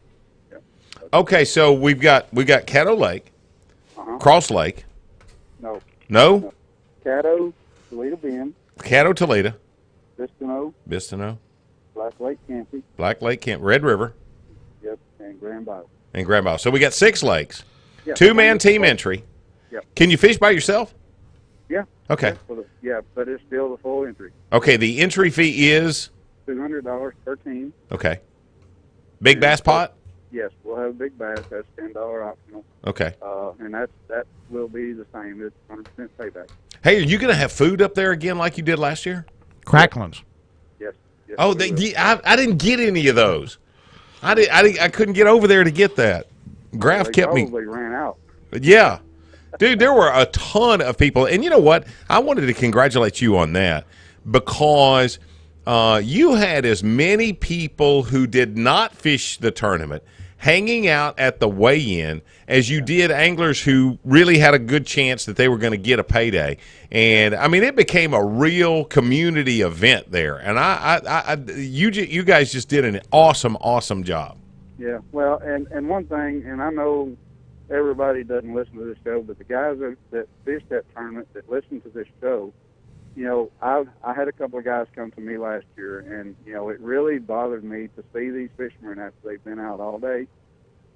Okay, so we've got Caddo Lake, Cross Lake. No. Caddo, Toledo Bend. Caddo, Toledo. Bistineau. Black Lake Campy. Red River. Yep, and Grand Bayou. So we got 6 lakes. Yeah. 2-man team entry. Yep. Can you fish by yourself? Yeah. Okay. Yeah, but it's still the full entry. Okay, the entry fee is $200 per team. okay. Big bass pot? Yes, we'll have a big bass. That's $10 optional. Okay. And that will be the same. It's 100% payback. Hey, are you going to have food up there again like you did last year? Cracklins. Yes. Oh, we will. I didn't get any of those. I couldn't get over there to get that. Graf They kept me. probably ran out. Yeah. Dude, there were a ton of people. And you know what? I wanted to congratulate you on that because you had as many people who did not fish the tournament hanging out at the weigh-in as you did anglers who really had a good chance that they were going to get a payday. And, I mean, it became a real community event there. And you guys just did an awesome, awesome job. Yeah, well, and one thing, and I know everybody doesn't listen to this show, but the guys that fish that tournament, that listen to this show, you know, I had a couple of guys come to me last year, and, you know, it really bothered me to see these fishermen after they've been out all day,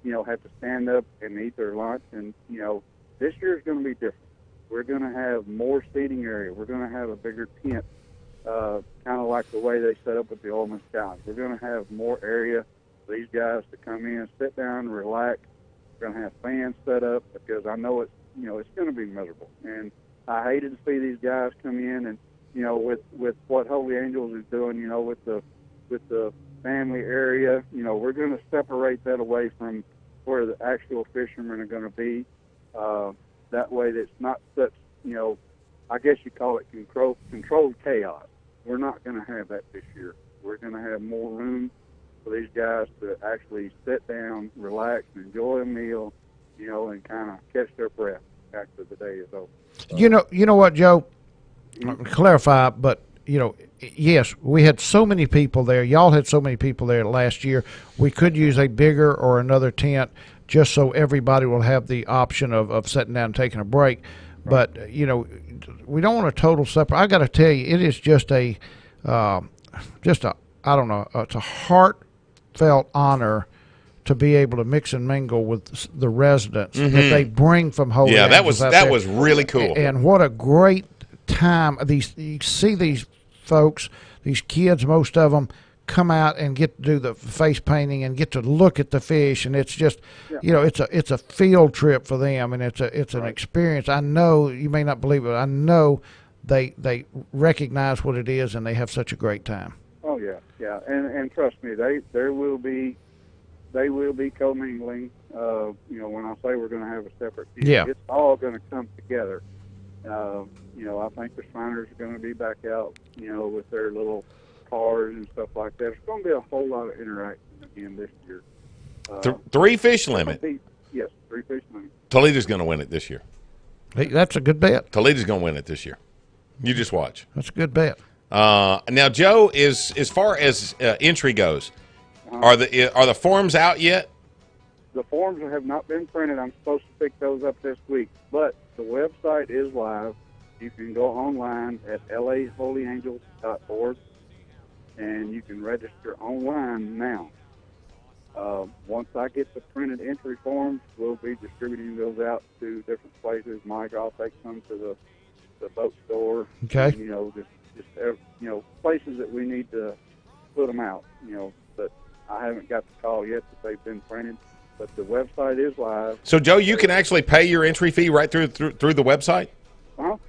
you know, have to stand up and eat their lunch. And, you know, this year is going to be different. We're going to have more seating area. We're going to have a bigger tent, kind of like the way they set up with the Ole Miss Challenge. We're going to have more area for these guys to come in, sit down, relax. We're going to have fans set up because I know it's going to be miserable. And I hated to see these guys come in and, you know, with what Holy Angels is doing, you know, with the family area, you know, we're going to separate that away from where the actual fishermen are going to be. That way it's not such, you know, I guess you call it controlled chaos. We're not going to have that this year. We're going to have more room for these guys to actually sit down, relax, enjoy a meal, you know, and kind of catch their breath after the day is over. You know what, Joe? Clarify, but you know, yes, we had so many people there. Y'all had so many people there last year. We could use a bigger or another tent just so everybody will have the option of sitting down and taking a break. Right. But you know, we don't want a total separate. I got to tell you, it is just a I don't know. It's a heartfelt honor to be able to mix and mingle with the residents that they bring from Holy Yeah, Angels that was really cool. And what a great time! You see these folks, these kids, most of them come out and get to do the face painting and get to look at the fish, and it's just, you know, it's a field trip for them, and it's an experience. I know you may not believe it. I know they recognize what it is, and they have such a great time. Oh yeah, and trust me, they will be commingling. You know, when I say we're going to have a separate field, it's all going to come together. You know, I think the Shriners are going to be back out, you know, with their little cars and stuff like that. There's going to be a whole lot of interaction again this year. 3 fish limit. Yes, 3 fish limit. Toledo's going to win it this year. Hey, that's a good bet. Toledo's going to win it this year. You just watch. That's a good bet. Now, Joe, as far as entry goes, are the forms out yet? The forms have not been printed. I'm supposed to pick those up this week, but the website is live. You can go online at laholyangels.org, and you can register online now. Once I get the printed entry forms, we'll be distributing those out to different places. Mike, I'll take some to the boat store. Okay. And, you know, just you know, places that we need to put them out. You know, but I haven't got the call yet that they've been printed. But the website is live. So, Joe, you can actually pay your entry fee right through the website?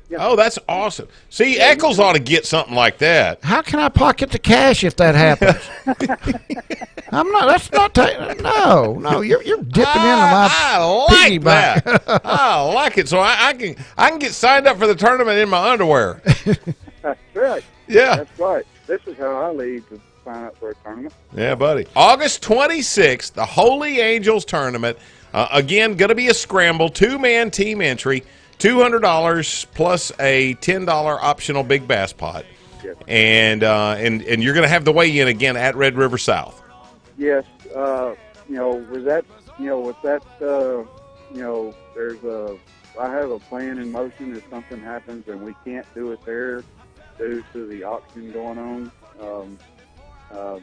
Yeah. Oh, that's awesome. See, Eccles ought to get something like that. How can I pocket the cash if that happens? I'm not. That's not. No. You're dipping into my I piggy like bank. that. I like it. So I can get signed up for the tournament in my underwear. That's right. Yeah. That's right. This is how I leave to sign up for a tournament. Yeah, buddy. August 26th, the Holy Angels tournament. Again, going to be a scramble, 2-man team entry, $200 plus a $10 optional big bass pot. Yes. And you're going to have the weigh-in again at Red River South. Yes. You know, with that, I have a plan in motion if something happens and we can't do it there due to the auction going on.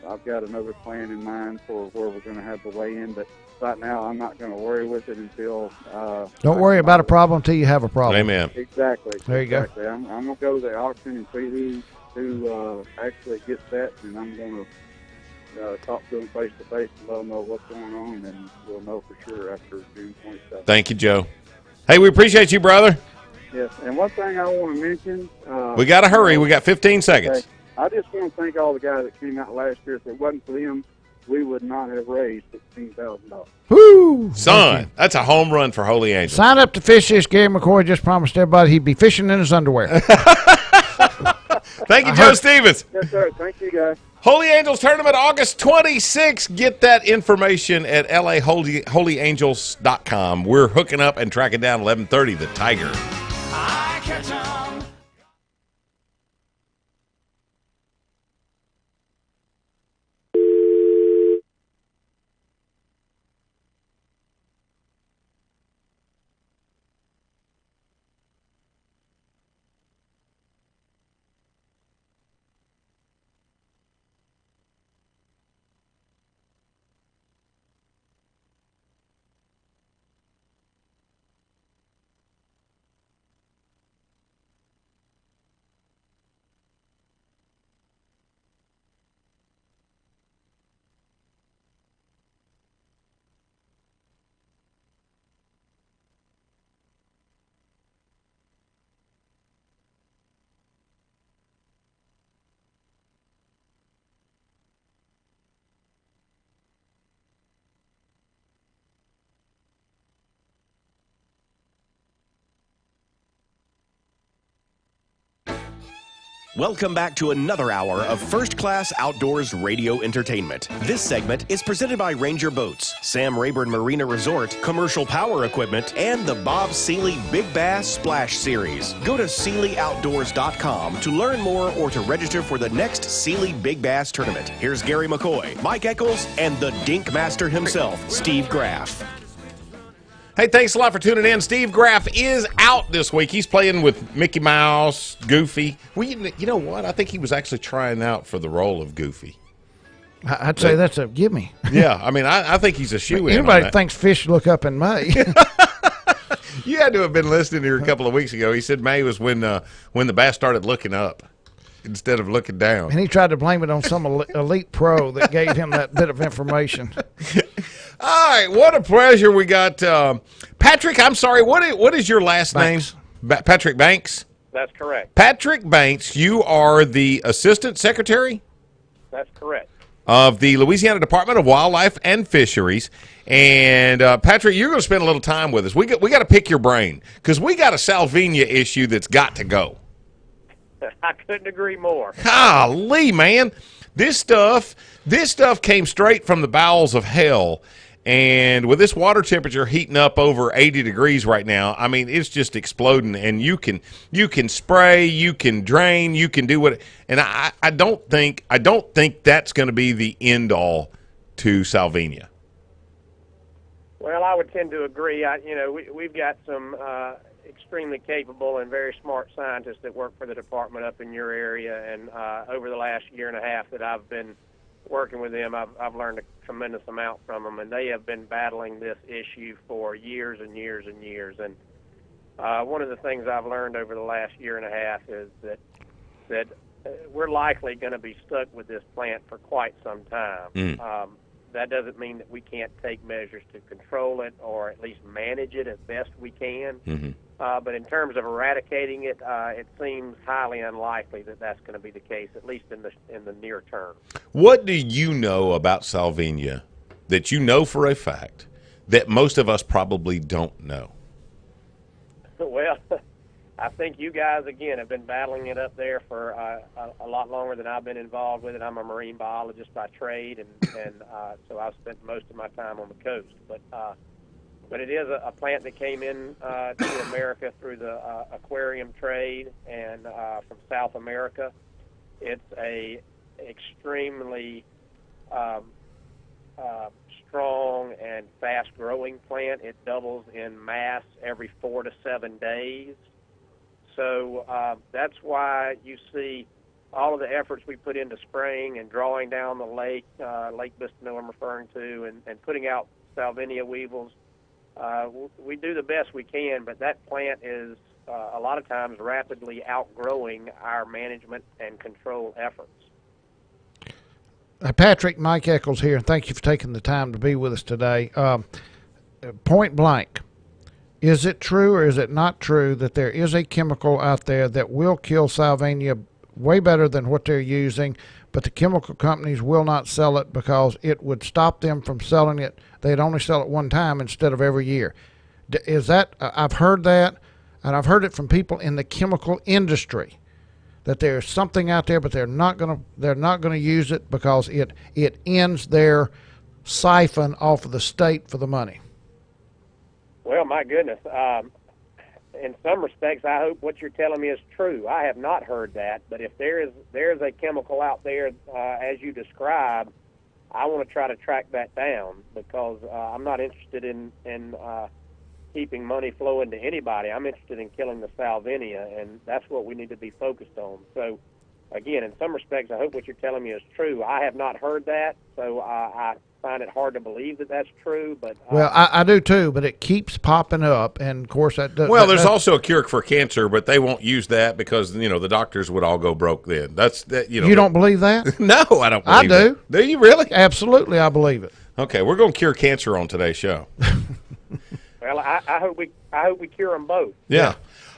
I've got another plan in mind for where we're going to have the weigh-in, but right now I'm not going to worry with it until... Don't worry about a problem until you have a problem. Amen. Exactly. There you go. I'm going to go to the auction and see who actually gets that, and I'm going to talk to them face to face and let them know what's going on, and we'll know for sure after June 27th. Thank you, Joe. Hey, we appreciate you, brother. Yes, and one thing I want to mention. We got to hurry. We got 15 seconds. Okay, I just want to thank all the guys that came out last year. If it wasn't for them, we would not have raised $16,000. Woo! Son, that's a home run for Holy Angels. Sign up to fish this. Gary McCoy just promised everybody he'd be fishing in his underwear. Thank you, Joe Stevens. Yes, sir. Thank you, guys. Holy Angels Tournament, August 26th. Get that information at laholyangels.com. We're hooking up and tracking down 11:30, the Tiger. I catch 'em. Welcome back to another hour of first-class outdoors radio entertainment. This segment is presented by Ranger Boats, Sam Rayburn Marina Resort, Commercial Power Equipment, and the Bob Seeley Big Bass Splash Series. Go to SeeleyOutdoors.com to learn more or to register for the next Seeley Big Bass Tournament. Here's Gary McCoy, Mike Eccles, and the Dink Master himself, Steve Graff. Hey, thanks a lot for tuning in. Steve Graff is out this week. He's playing with Mickey Mouse, Goofy. Well, you know what? I think he was actually trying out for the role of Goofy. I'd say that's a gimme. Yeah, I mean, I think he's a shoe-in. Anybody thinks fish look up in May. You had to have been listening here a couple of weeks ago. He said May was when the bass started looking up instead of looking down. And he tried to blame it on some elite pro that gave him that bit of information. All right, what a pleasure we got. Patrick, I'm sorry, what is your last Banks. name? Patrick Banks? That's correct. Patrick Banks, you are the Assistant Secretary That's correct. of the Louisiana Department of Wildlife and Fisheries. And, Patrick, you're going to spend a little time with us. We got to pick your brain because we got a Salvinia issue that's got to go. I couldn't agree more. Golly, man. This stuff came straight from the bowels of hell. And with this water temperature heating up over 80 degrees right now, I mean, it's just exploding. And you can spray, you can drain, you can do what. And I don't think that's going to be the end all to Salvinia. Well, I would tend to agree. We've got some extremely capable and very smart scientists that work for the department up in your area. And over the last year and a half that I've been working with them, I've learned a tremendous amount from them, and they have been battling this issue for years and years and years. And one of the things I've learned over the last year and a half is that we're likely going to be stuck with this plant for quite some time. That doesn't mean that we can't take measures to control it or at least manage it as best we can. But in terms of eradicating it, it seems highly unlikely that that's going to be the case, at least in the near term. What do you know about Salvinia that you know for a fact that most of us probably don't know? Well, I think you guys, again, have been battling it up there for a lot longer than I've been involved with it. I'm a marine biologist by trade, and so I've spent most of my time on the coast. But it is a plant that came in to America through the aquarium trade and from South America. It's a extremely strong and fast-growing plant. It doubles in mass every 4 to 7 days. So that's why you see all of the efforts we put into spraying and drawing down the lake, Lake Bistineau I'm referring to, and putting out Salvinia weevils. We do the best we can, but that plant is a lot of times rapidly outgrowing our management and control efforts. Patrick, Mike Eccles here, and thank you for taking the time to be with us today. Point blank, is it true or is it not true that there is a chemical out there that will kill salvinia way better than what they're using, but the chemical companies will not sell it because it would stop them from selling it? They'd only sell it one time instead of every year. Is that, I've heard that, and I've heard it from people in the chemical industry, that there's something out there, but they're not gonna use it because it ends their siphon off of the state for the money. Well, my goodness. In some respects, I hope what you're telling me is true. I have not heard that, but if there's a chemical out there, as you describe, I want to try to track that down, because I'm not interested in keeping money flowing to anybody. I'm interested in killing the salvinia, and that's what we need to be focused on. So, again, in some respects, I hope what you're telling me is true. I have not heard that, so I find it hard to believe that that's true. But well, I do too, but it keeps popping up, and of course that does. Well, there's also a cure for cancer, but they won't use that because the doctors would all go broke then. That's that. You don't believe that? No, I don't. I believe do. That. Do you really? Absolutely, I believe it. Okay, we're going to cure cancer on today's show. Well, I hope we cure them both. Yeah.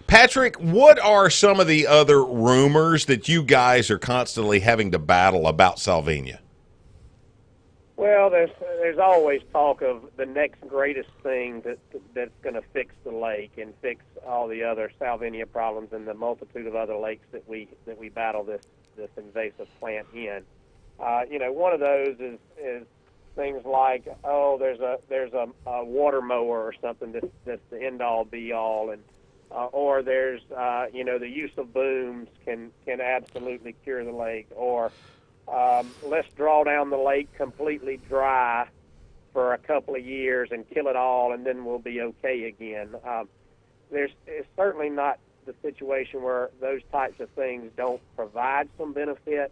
Patrick, what are some of the other rumors that you guys are constantly having to battle about salvinia? Well, there's always talk of the next greatest thing that's going to fix the lake and fix all the other salvinia problems and the multitude of other lakes that we battle this invasive plant in. One of those is things like, there's a water mower or something that's the end all be all, and or there's the use of booms can absolutely cure the lake, or let's draw down the lake completely dry for a couple of years and kill it all, and then we'll be okay again. It's certainly not the situation where those types of things don't provide some benefit,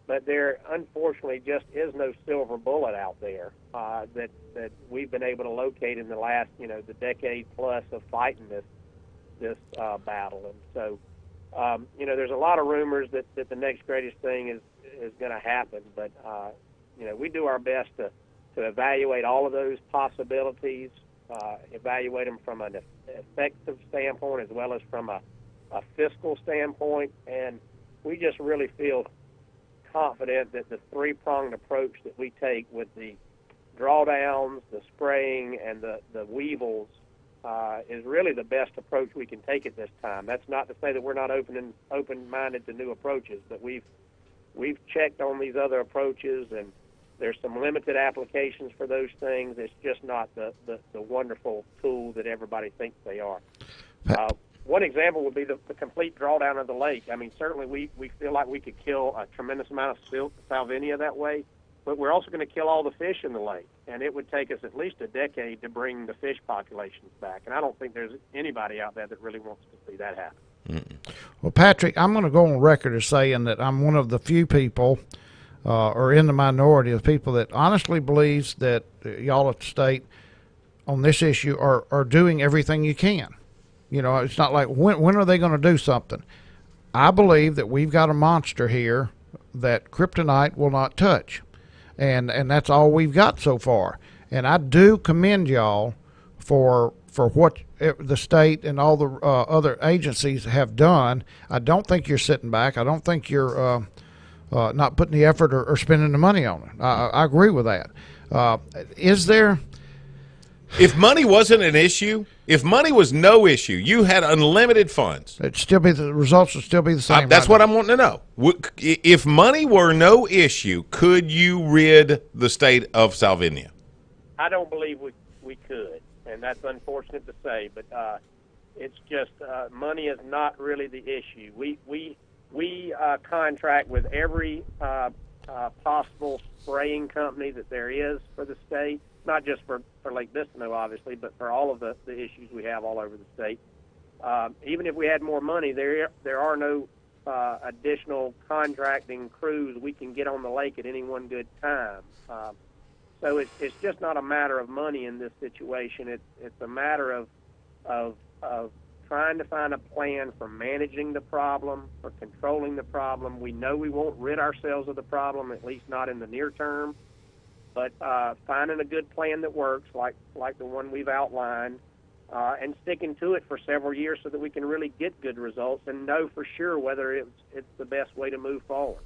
but there unfortunately just is no silver bullet out there that we've been able to locate in the last the decade plus of fighting this battle. And so there's a lot of rumors that the next greatest thing is going to happen, but we do our best to evaluate all of those possibilities, evaluate them from an effective standpoint as well as from a fiscal standpoint, and we just really feel confident that the three-pronged approach that we take with the drawdowns, the spraying, and the weevils is really the best approach we can take at this time. That's not to say that we're not open-minded to new approaches, but we've checked on these other approaches, and there's some limited applications for those things. It's just not the wonderful tool that everybody thinks they are. One example would be the complete drawdown of the lake. I mean, certainly we feel like we could kill a tremendous amount of salvinia that way, but we're also going to kill all the fish in the lake, and it would take us at least a decade to bring the fish populations back. And I don't think there's anybody out there that really wants to see that happen. Mm-mm. Well, Patrick, I'm going to go on record as saying that I'm one of the few people, or in the minority of people, that honestly believes that y'all at the state on this issue are doing everything you can. It's not like when are they going to do something? I believe that we've got a monster here that kryptonite will not touch, and that's all we've got so far. And I do commend y'all for what the state and all the other agencies have done. I don't think you're sitting back. I don't think you're not putting the effort or spending the money on it. I agree with that. Is there? If money wasn't an issue, if money was no issue, you had unlimited funds. The results would still be the same. That's what I'm wanting to know. If money were no issue, could you rid the state of salvinia? I don't believe we could, and that's unfortunate to say, but it's just money is not really the issue. We contract with every possible spraying company that there is for the state. Not just for Lake Bistineau, obviously, but for all of the issues we have all over the state. Even if we had more money, there are no additional contracting crews we can get on the lake at any one good time. So it's just not a matter of money in this situation. It's a matter of trying to find a plan for managing the problem, for controlling the problem. We know we won't rid ourselves of the problem, at least not in the near term, but finding a good plan that works, like the one we've outlined, and sticking to it for several years so that we can really get good results and know for sure whether it's the best way to move forward.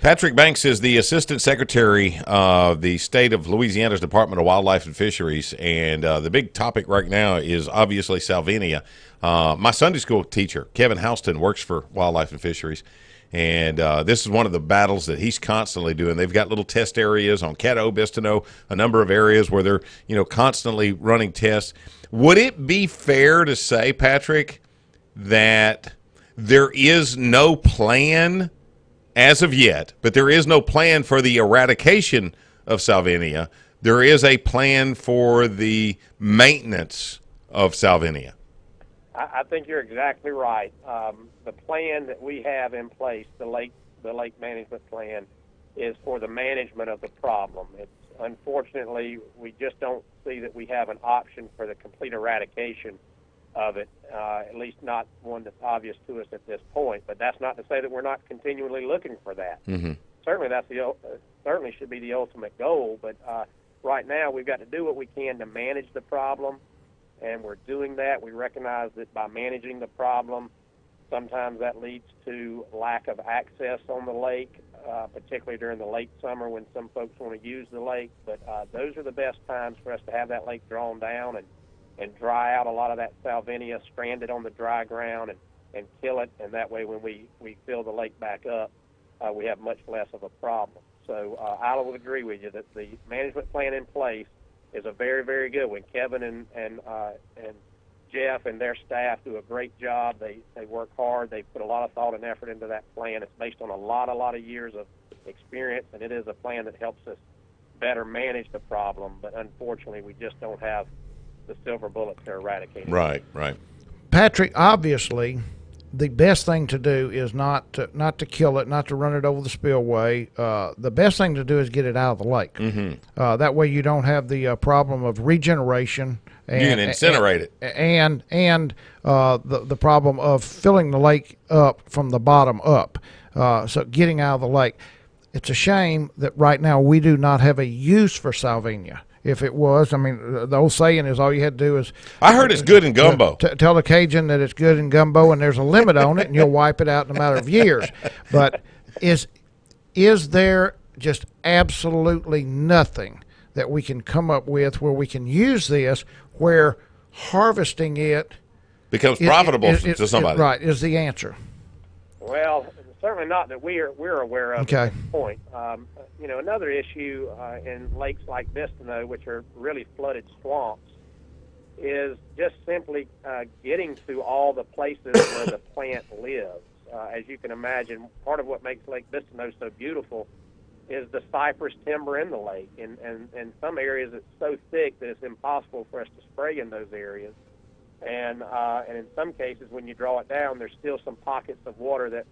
Patrick Banks is the Assistant Secretary of the State of Louisiana's Department of Wildlife and Fisheries, and the big topic right now is obviously salvinia. My Sunday school teacher, Kevin Houston, works for Wildlife and Fisheries, and this is one of the battles that he's constantly doing. They've got little test areas on Caddo, Bistineau, a number of areas where they're constantly running tests. Would it be fair to say, Patrick, that there is no plan as of yet, but there is no plan for the eradication of salvinia? There is a plan for the maintenance of salvinia. I think you're exactly right. The plan that we have in place, the lake management plan, is for the management of the problem. Unfortunately, we just don't see that we have an option for the complete eradication of it, at least not one that's obvious to us at this point. But that's not to say that we're not continually looking for that. Mm-hmm. Certainly, certainly should be the ultimate goal. But right now, we've got to do what we can to manage the problem, and we're doing that. We recognize that by managing the problem, sometimes that leads to lack of access on the lake, particularly during the late summer when some folks want to use the lake. But those are the best times for us to have that lake drawn down and dry out a lot of that salvinia, strand it on the dry ground and kill it. And that way when we fill the lake back up, we have much less of a problem. So I would agree with you that the management plan in place is a very, very good one. Kevin and Jeff and their staff do a great job. They work hard. They put a lot of thought and effort into that plan. It's based on a lot of years of experience, and it is a plan that helps us better manage the problem. But unfortunately, we just don't have the silver bullet to eradicate it. Right. Patrick, obviously, the best thing to do is not to kill it, not to run it over the spillway. The best thing to do is get it out of the lake. Mm-hmm. That way you don't have the problem of regeneration. And, you can incinerate it. And the problem of filling the lake up from the bottom up. So getting out of the lake. It's a shame that right now we do not have a use for salvinia. If it was, I mean, the old saying is all you had to do is... I heard it's good in gumbo. Tell the Cajun that it's good in gumbo and there's a limit on it and you'll wipe it out in a matter of years. But is there just absolutely nothing that we can come up with where we can use this, where harvesting it... becomes profitable to somebody? Right, is the answer. Well, certainly not that we're aware of Okay. at this point. Another issue in lakes like Bistineau, which are really flooded swamps, is just simply getting to all the places where the plant lives. As you can imagine, part of what makes Lake Bistineau so beautiful is the cypress timber in the lake. And in some areas it's so thick that it's impossible for us to spray in those areas. And in some cases, when you draw it down, there's still some pockets of water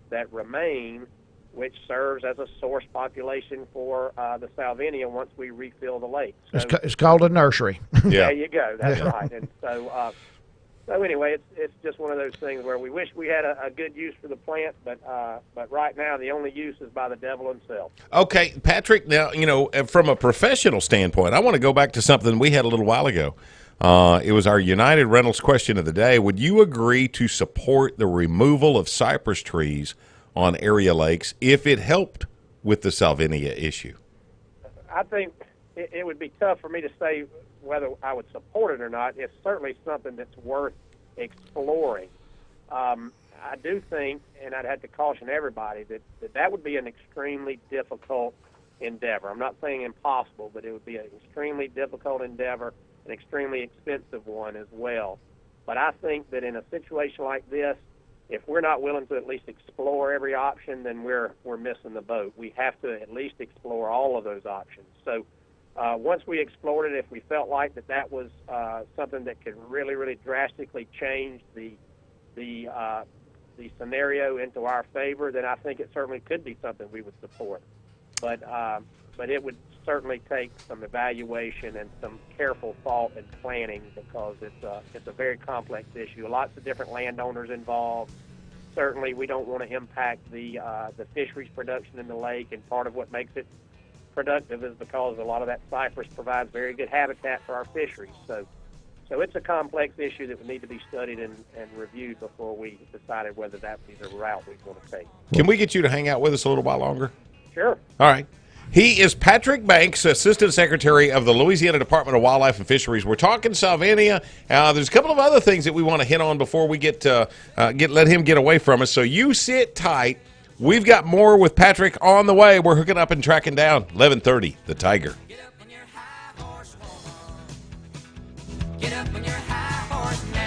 that remain, which serves as a source population for the salvinia once we refill the lake. So, it's called a nursery. Yeah. There you go. That's right. And so anyway, it's just one of those things where we wish we had a good use for the plant, but right now the only use is by the devil himself. Okay, Patrick, now, from a professional standpoint, I want to go back to something we had a little while ago. It was our United Rentals question of the day. Would you agree to support the removal of cypress trees on area lakes if it helped with the salvinia issue? I think it would be tough for me to say whether I would support it or not. It's certainly something that's worth exploring. I do think, and I'd have to caution everybody, that would be an extremely difficult endeavor. I'm not saying impossible, but it would be an extremely difficult endeavor, an extremely expensive one as well. But I think that in a situation like this, if we're not willing to at least explore every option, then we're missing the boat. We have to at least explore all of those options. So once we explored it, if we felt like that was something that could really, really drastically change the scenario into our favor, then I think it certainly could be something we would support. But but it would certainly take some evaluation and some careful thought and planning because it's a very complex issue. Lots of different landowners involved. Certainly, we don't want to impact the fisheries production in the lake, and part of what makes it productive is because a lot of that cypress provides very good habitat for our fisheries. So it's a complex issue that would need to be studied and reviewed before we decided whether that would be the route we want to take. Can we get you to hang out with us a little while longer? Sure. All right. He is Patrick Banks, Assistant Secretary of the Louisiana Department of Wildlife and Fisheries. We're talking Salvinia. There's a couple of other things that we want to hit on before we let him get away from us. So you sit tight. We've got more with Patrick on the way. We're hooking up and tracking down 11:30, the Tiger. Get up on your high horse, woman. Get up on your high horse now.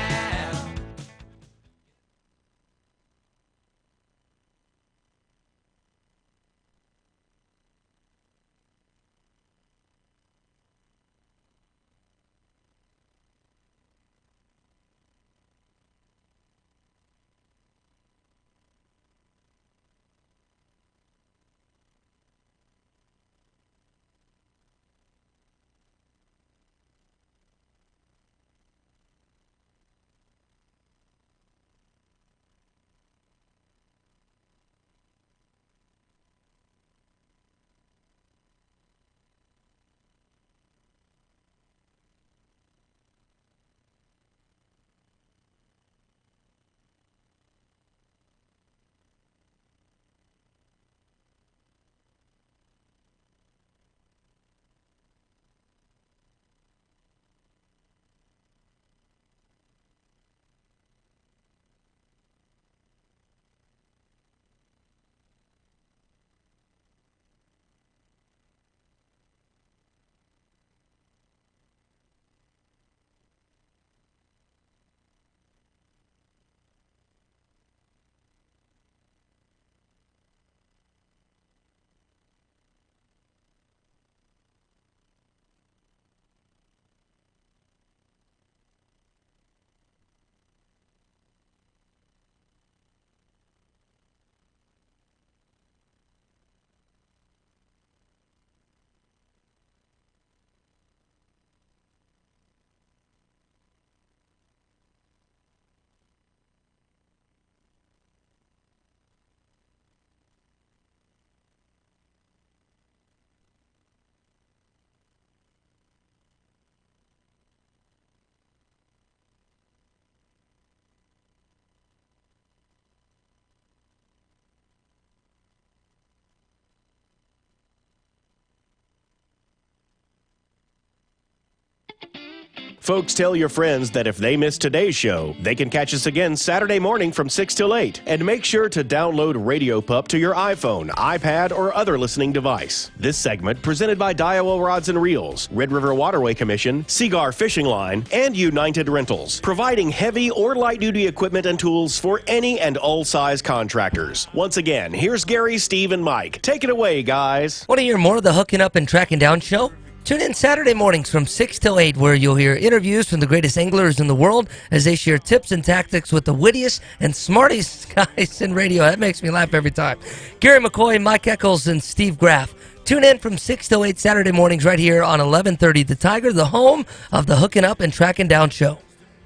Folks, tell your friends that if they missed today's show, they can catch us again Saturday morning from 6 till 8. And make sure to download Radio Pup to your iPhone, iPad, or other listening device. This segment presented by Daiwa Rods and Reels, Red River Waterway Commission, Seagar Fishing Line, and United Rentals, providing heavy or light-duty equipment and tools for any and all size contractors. Once again, here's Gary, Steve, and Mike. Take it away, guys. Want to hear more of the Hooking Up and Tracking Down show? Tune in Saturday mornings from 6 till 8 where you'll hear interviews from the greatest anglers in the world as they share tips and tactics with the wittiest and smartest guys in radio. That makes me laugh every time. Gary McCoy, Mike Eccles, and Steve Graff. Tune in from 6 till 8 Saturday mornings right here on 1130 The Tiger, the home of the Hooking Up and Tracking Down show.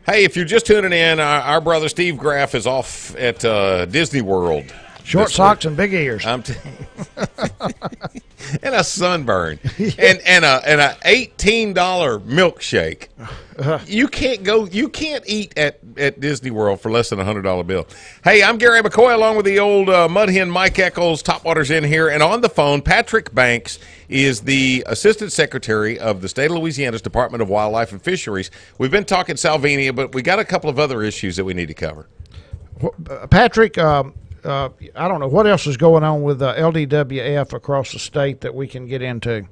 Hey, if you're just tuning in, our brother Steve Graff is off at Disney World. Short socks and big ears. And a sunburn. and a $18 milkshake. You can't eat at Disney World for less than a $100 bill. Hey, I'm Gary McCoy along with the old mud hen Mike Eccles. Topwater's in here. And on the phone, Patrick Banks is the Assistant Secretary of the State of Louisiana's Department of Wildlife and Fisheries. We've been talking Salvinia, but we got a couple of other issues that we need to cover. Patrick, I don't know what else is going on with LDWF across the state that we can get into.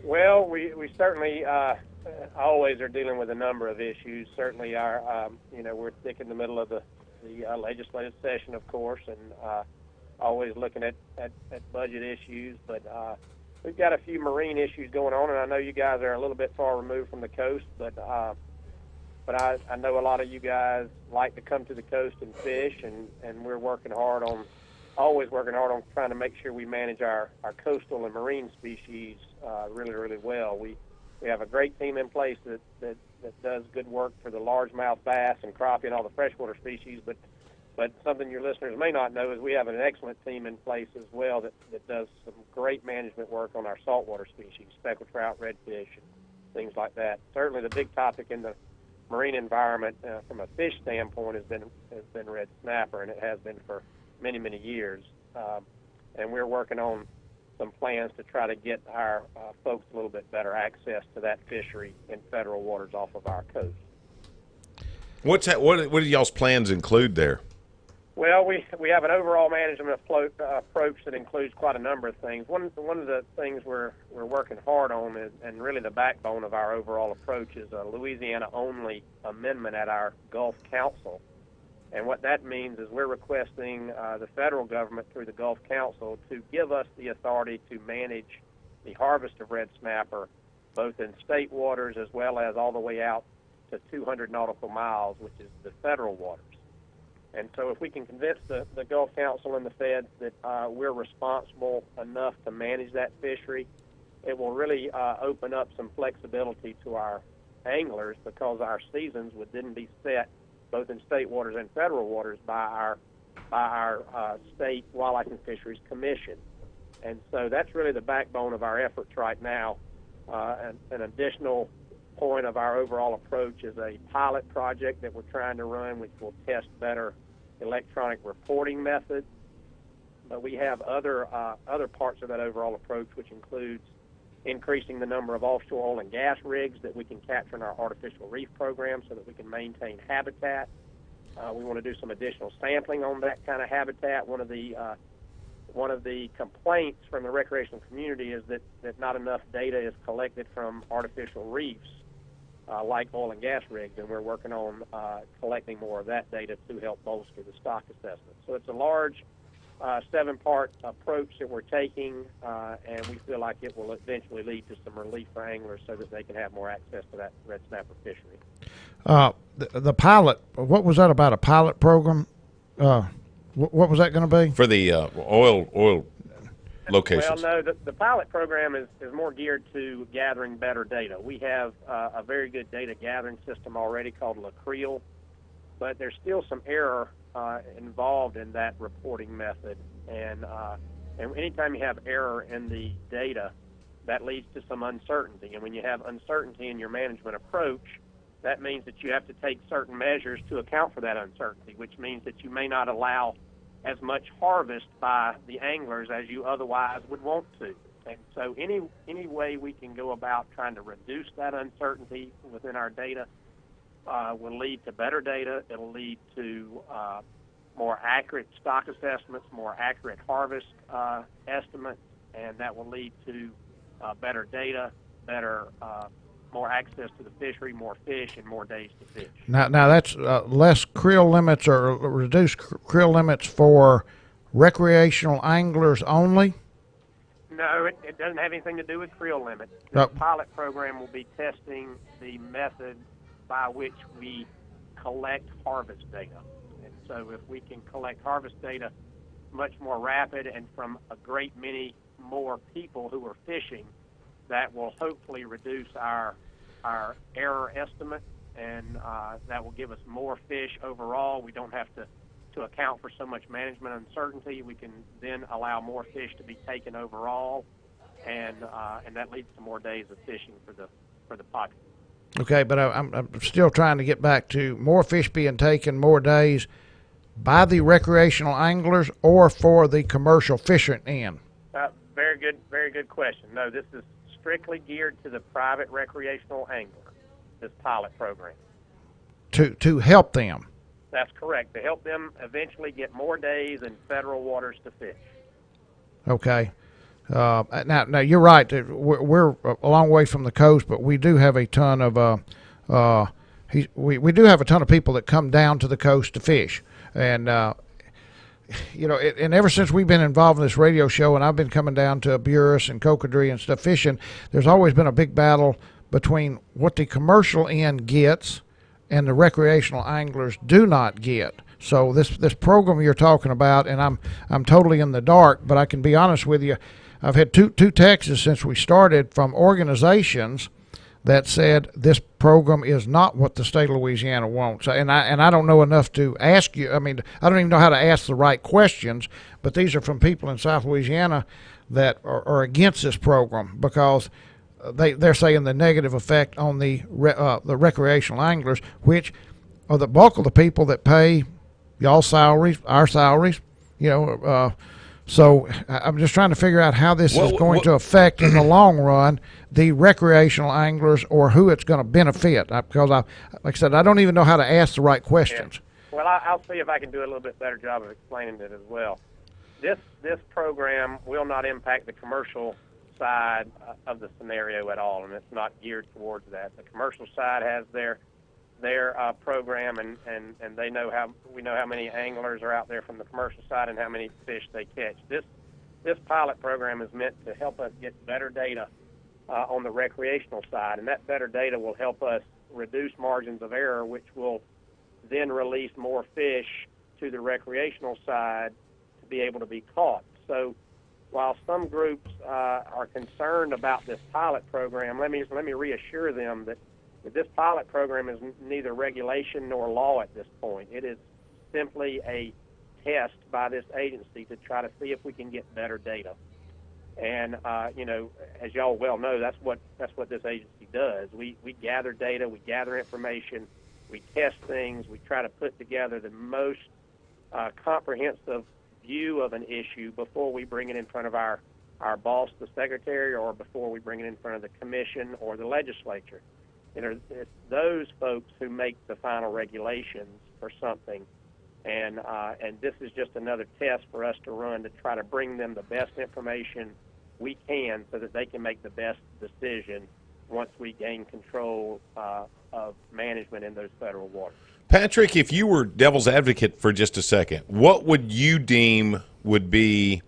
Well, we certainly always are dealing with a number of issues. Certainly, we're thick in the middle of the legislative session, of course, and always looking at budget issues. But we've got a few marine issues going on, and I know you guys are a little bit far removed from the coast, but I know a lot of you guys like to come to the coast and fish, and we're working hard on always working hard on trying to make sure we manage our coastal and marine species really, really well. We have a great team in place that does good work for the largemouth bass and crappie and all the freshwater species, but something your listeners may not know is we have an excellent team in place as well that does some great management work on our saltwater species, speckled trout, redfish, and things like that. Certainly the big topic in the marine environment from a fish standpoint has been red snapper, and it has been for many, many years. And we're working on some plans to try to get our folks a little bit better access to that fishery in federal waters off of our coast. What do y'all's plans include there? Well, we have an overall management approach that includes quite a number of things. One of the things we're working hard on is, and really the backbone of our overall approach, is a Louisiana-only amendment at our Gulf Council. And what that means is we're requesting the federal government through the Gulf Council to give us the authority to manage the harvest of red snapper, both in state waters as well as all the way out to 200 nautical miles, which is the federal waters. And so if we can convince the Gulf Council and the feds that we're responsible enough to manage that fishery, it will really open up some flexibility to our anglers, because our seasons would then be set both in state waters and federal waters by our State Wildlife and Fisheries Commission. And so that's really the backbone of our efforts right now. An additional point of our overall approach is a pilot project that we're trying to run, which will test better electronic reporting methods. But we have other parts of that overall approach, which includes increasing the number of offshore oil and gas rigs that we can capture in our artificial reef program so that we can maintain habitat. We want to do some additional sampling on that kind of habitat. One of the complaints from the recreational community is that not enough data is collected from artificial reefs like oil and gas rigs, and we're working on collecting more of that data to help bolster the stock assessment. So it's a large 7-part approach that we're taking, and we feel like it will eventually lead to some relief for anglers so that they can have more access to that red snapper fishery. The pilot, what was that about, a pilot program? What was that going to be? For the oil locations. Well, no, the pilot program is more geared to gathering better data. We have a very good data gathering system already called LaCreel, but there's still some error involved in that reporting method. And anytime you have error in the data, that leads to some uncertainty. And when you have uncertainty in your management approach, that means that you have to take certain measures to account for that uncertainty, which means that you may not allow as much harvest by the anglers as you otherwise would want to. And so any way we can go about trying to reduce that uncertainty within our data will lead to better data. It'll lead to more accurate stock assessments, more accurate harvest estimates, and that will lead to better data, more access to the fishery, more fish, and more days to fish. Now that's less creel limits or reduced creel limits for recreational anglers only? No, it doesn't have anything to do with creel limits. The pilot program will be testing the method by which we collect harvest data. And so if we can collect harvest data much more rapid and from a great many more people who are fishing, that will hopefully reduce our error estimate, and that will give us more fish overall. We don't have to account for so much management uncertainty. We can then allow more fish to be taken overall, and that leads to more days of fishing for the population. Okay, but I'm still trying to get back to more fish being taken, more days by the recreational anglers or for the commercial fishing end. Very good question. No, this is strictly geared to the private recreational angler, this pilot program. To help them. That's correct, to help them eventually get more days in federal waters to fish. Okay. Now you're right. We're a long way from the coast, but we do have a ton of we do have a ton of people that come down to the coast to fish, and and ever since we've been involved in this radio show, and I've been coming down to Burris and Cocodrie and stuff fishing, there's always been a big battle between what the commercial end gets and the recreational anglers do not get. So this program you're talking about, and I'm totally in the dark, but I can be honest with you. I've had two texts since we started from organizations that said this program is not what the state of Louisiana wants. And I don't know enough to ask you. I mean, I don't even know how to ask the right questions. But these are from people in South Louisiana that are against this program because they're saying the negative effect on the recreational anglers, which are the bulk of the people that pay y'all's salaries, our salaries. So I'm just trying to figure out how this is going to affect in the long run the recreational anglers, or who it's going to benefit. Because like I said, I don't even know how to ask the right questions. Yeah. Well, I'll see if I can do a little bit better job of explaining it as well. This program will not impact the commercial side of the scenario at all, and it's not geared towards that. The commercial side has their program, and we know how many anglers are out there from the commercial side and how many fish they catch. This pilot program is meant to help us get better data on the recreational side, and that better data will help us reduce margins of error, which will then release more fish to the recreational side to be able to be caught. So while some groups are concerned about this pilot program, let me reassure them that this pilot program is neither regulation nor law at this point. It is simply a test by this agency to try to see if we can get better data. And as y'all well know, that's what this agency does. We gather data, we gather information, we test things, we try to put together the most comprehensive view of an issue before we bring it in front of our boss, the secretary, or before we bring it in front of the commission or the legislature. It's those folks who make the final regulations for something, and this is just another test for us to run to try to bring them the best information we can so that they can make the best decision once we gain control of management in those federal waters. Patrick, if you were devil's advocate for just a second, what would you deem would be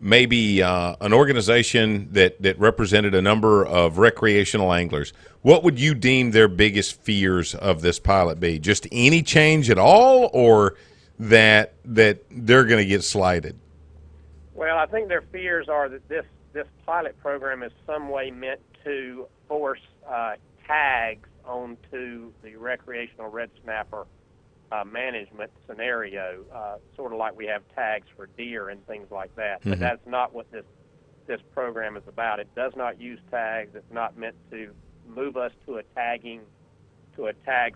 maybe an organization that represented a number of recreational anglers? What would you deem their biggest fears of this pilot be? Just any change at all, or that they're going to get slighted? Well, I think their fears are that this pilot program is some way meant to force tags onto the recreational red snapper management scenario, sort of like we have tags for deer and things like that. Mm-hmm. But that's not what this program is about. It does not use tags. It's not meant to move us to a tag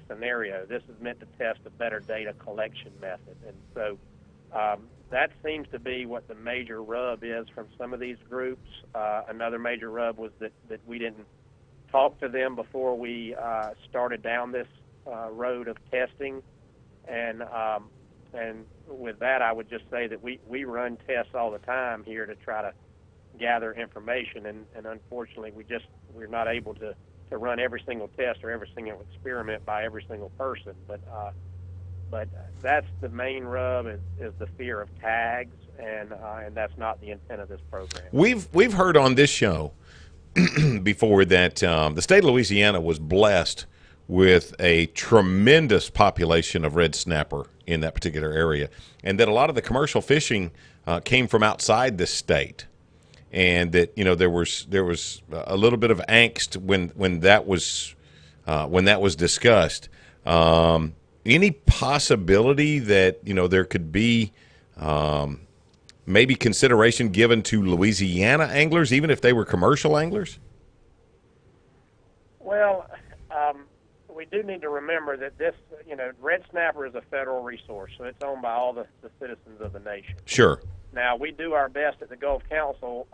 scenario. This is meant to test a better data collection method. And so that seems to be what the major rub is from some of these groups. Another major rub was that we didn't talk to them before we started down this road of testing. And with that, I would just say that we run tests all the time here to try to gather information, and unfortunately we're not able to run every single test or every single experiment by every single person. But that's the main rub is the fear of tags, and that's not the intent of this program. We've heard on this show before that the state of Louisiana was blessed with a tremendous population of red snapper in that particular area, and that a lot of the commercial fishing came from outside the state, and that there was a little bit of angst when that was discussed. Any possibility that there could be maybe consideration given to Louisiana anglers, even if they were commercial anglers? Well, we do need to remember that this, red snapper is a federal resource, so it's owned by all the citizens of the nation. Sure. Now, we do our best at the Gulf Council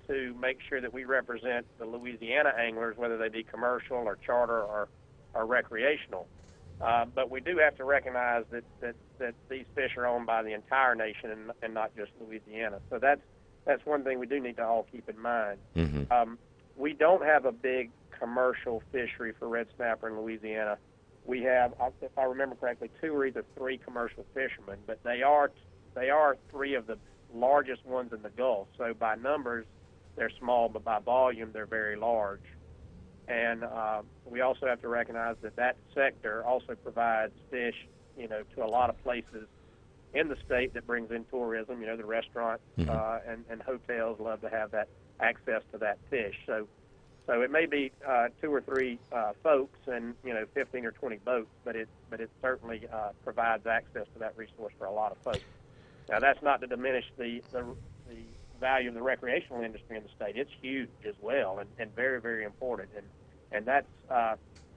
to make sure that we represent the Louisiana anglers, whether they be commercial or charter or recreational. But we do have to recognize that these fish are owned by the entire nation and not just Louisiana. So that's one thing we do need to all keep in mind. Mm-hmm. We don't have a big commercial fishery for red snapper in Louisiana. We have, if I remember correctly, 2 or either 3 commercial fishermen, but they are 3 of the largest ones in the Gulf. So by numbers, they're small, but by volume, they're very large. And we also have to recognize that sector also provides fish to a lot of places in the state that brings in tourism. The restaurants and hotels love to have that access to that fish. So it may be 2 or 3 folks and 15 or 20 boats, but it certainly provides access to that resource for a lot of folks. Now that's not to diminish the value of the recreational industry in the state. It's huge as well and very, very important. And that's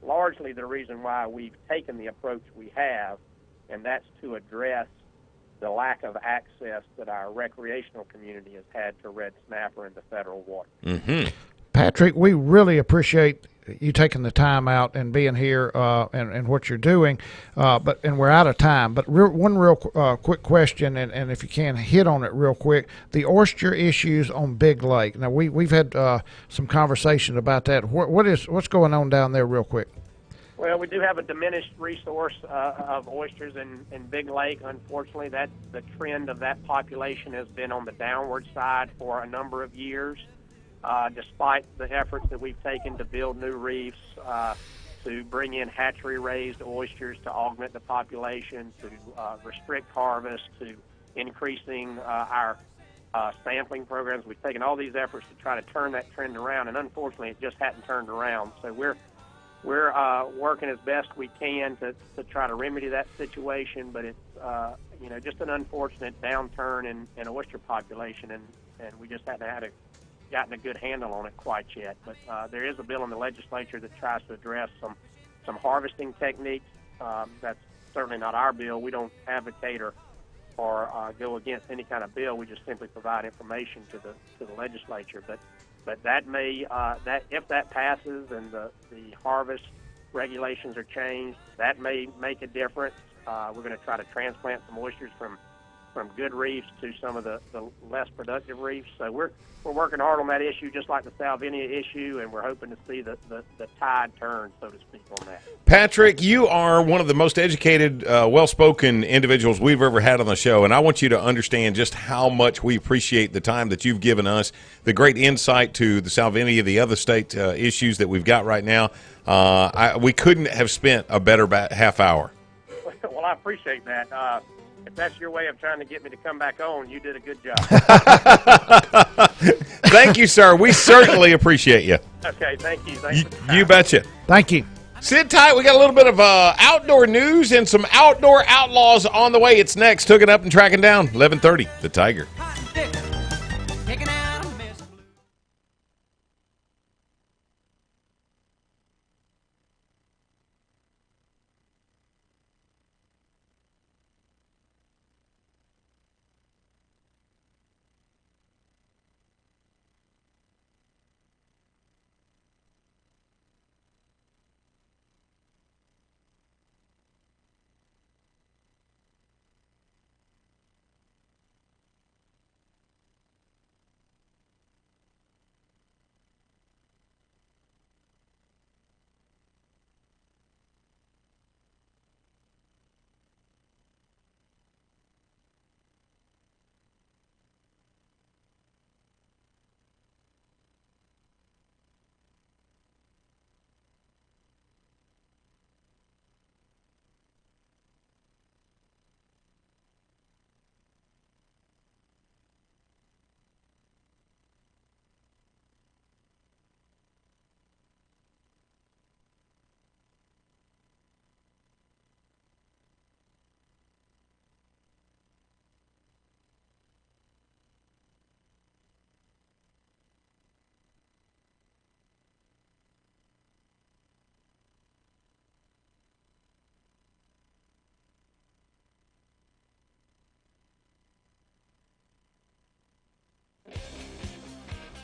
largely the reason why we've taken the approach we have, and that's to address the lack of access that our recreational community has had to red snapper in the federal water. Mm-hmm. Patrick, we really appreciate you taking the time out and being here and what you're doing, and we're out of time. But one real quick question, and if you can hit on it real quick, the oyster issues on Big Lake. Now we've had some conversation about that. What's going on down there, real quick? Well, we do have a diminished resource of oysters in Big Lake. Unfortunately, the trend of that population has been on the downward side for a number of years. Despite the efforts that we've taken to build new reefs, to bring in hatchery-raised oysters to augment the population, to restrict harvest, to increasing our sampling programs. We've taken all these efforts to try to turn that trend around, and unfortunately, it just hadn't turned around. So we're working as best we can to try to remedy that situation, but it's just an unfortunate downturn in oyster population, and we just hadn't gotten a good handle on it quite yet. But there is a bill in the legislature that tries to address some harvesting techniques. That's certainly not our bill. We don't advocate or go against any kind of bill. We just simply provide information to the legislature. But that may if that passes and the harvest regulations are changed, that may make a difference. We're going to try to transplant some oysters from good reefs to some of the less productive reefs. So we're working hard on that issue, just like the Salvinia issue, and we're hoping to see the tide turn, so to speak, on that. Patrick, you are one of the most educated, well-spoken individuals we've ever had on the show, and I want you to understand just how much we appreciate the time that you've given us, the great insight to the Salvinia, the other state issues that we've got right now. We couldn't have spent a better half hour. Well, I appreciate that. If that's your way of trying to get me to come back on, you did a good job. Thank you, sir. We certainly appreciate you. Okay, thank you. You betcha. Thank you. Sit tight. We got a little bit of outdoor news and some outdoor outlaws on the way. It's next. Hooking up and tracking down. 11:30. The Tiger.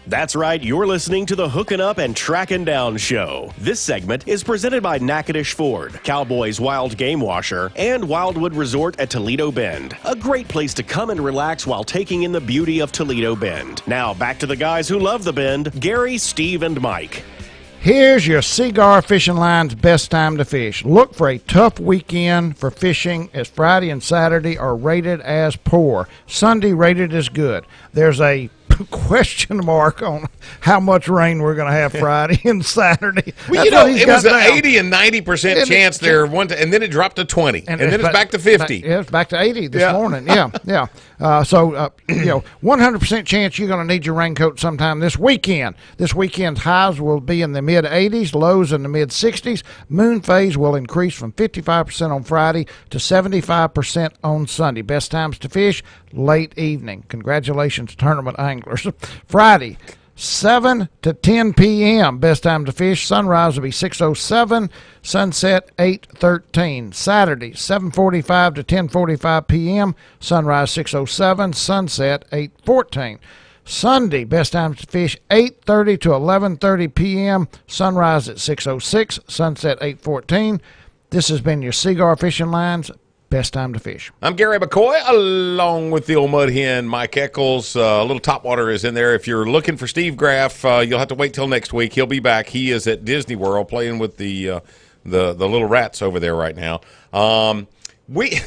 That's right, you're listening to the Hooking Up and Tracking Down Show. This segment is presented by Natchitoches Ford, Cowboys Wild Game Washer, and Wildwood Resort at Toledo Bend. A great place to come and relax while taking in the beauty of Toledo Bend. Now, back to the guys who love the Bend, Gary, Steve, and Mike. Here's your Seagar Fishing Line's best time to fish. Look for a tough weekend for fishing, as Friday and Saturday are rated as poor. Sunday rated as good. There's a question mark on how much rain we're going to have Friday and Saturday. Well, That's what he's it was got an now. 80 and 90% chance there, and then it dropped to 20, and then it's back to 50. Yeah, it's back to 80 this morning. Yeah. So 100% chance you're going to need your raincoat sometime this weekend. This weekend's highs will be in the mid-80s, lows in the mid-60s. Moon phase will increase from 55% on Friday to 75% on Sunday. Best times to fish, late evening. Congratulations, tournament anglers. Friday, 7 to 10 p.m. Best time to fish. Sunrise will be 6:07, sunset 8:13. Saturday, 7:45 to 10:45 p.m. Sunrise 6:07, sunset 8:14. Sunday, best times to fish 8:30 to 11:30 p.m. Sunrise at 6:06, sunset 8:14. This has been your Cigar Fishing Lines. Best time to fish. I'm Gary McCoy, along with the old mud hen, Mike Eccles. A little Topwater is in there. If you're looking for Steve Graff, you'll have to wait till next week. He'll be back. He is at Disney World playing with the little rats over there right now. We,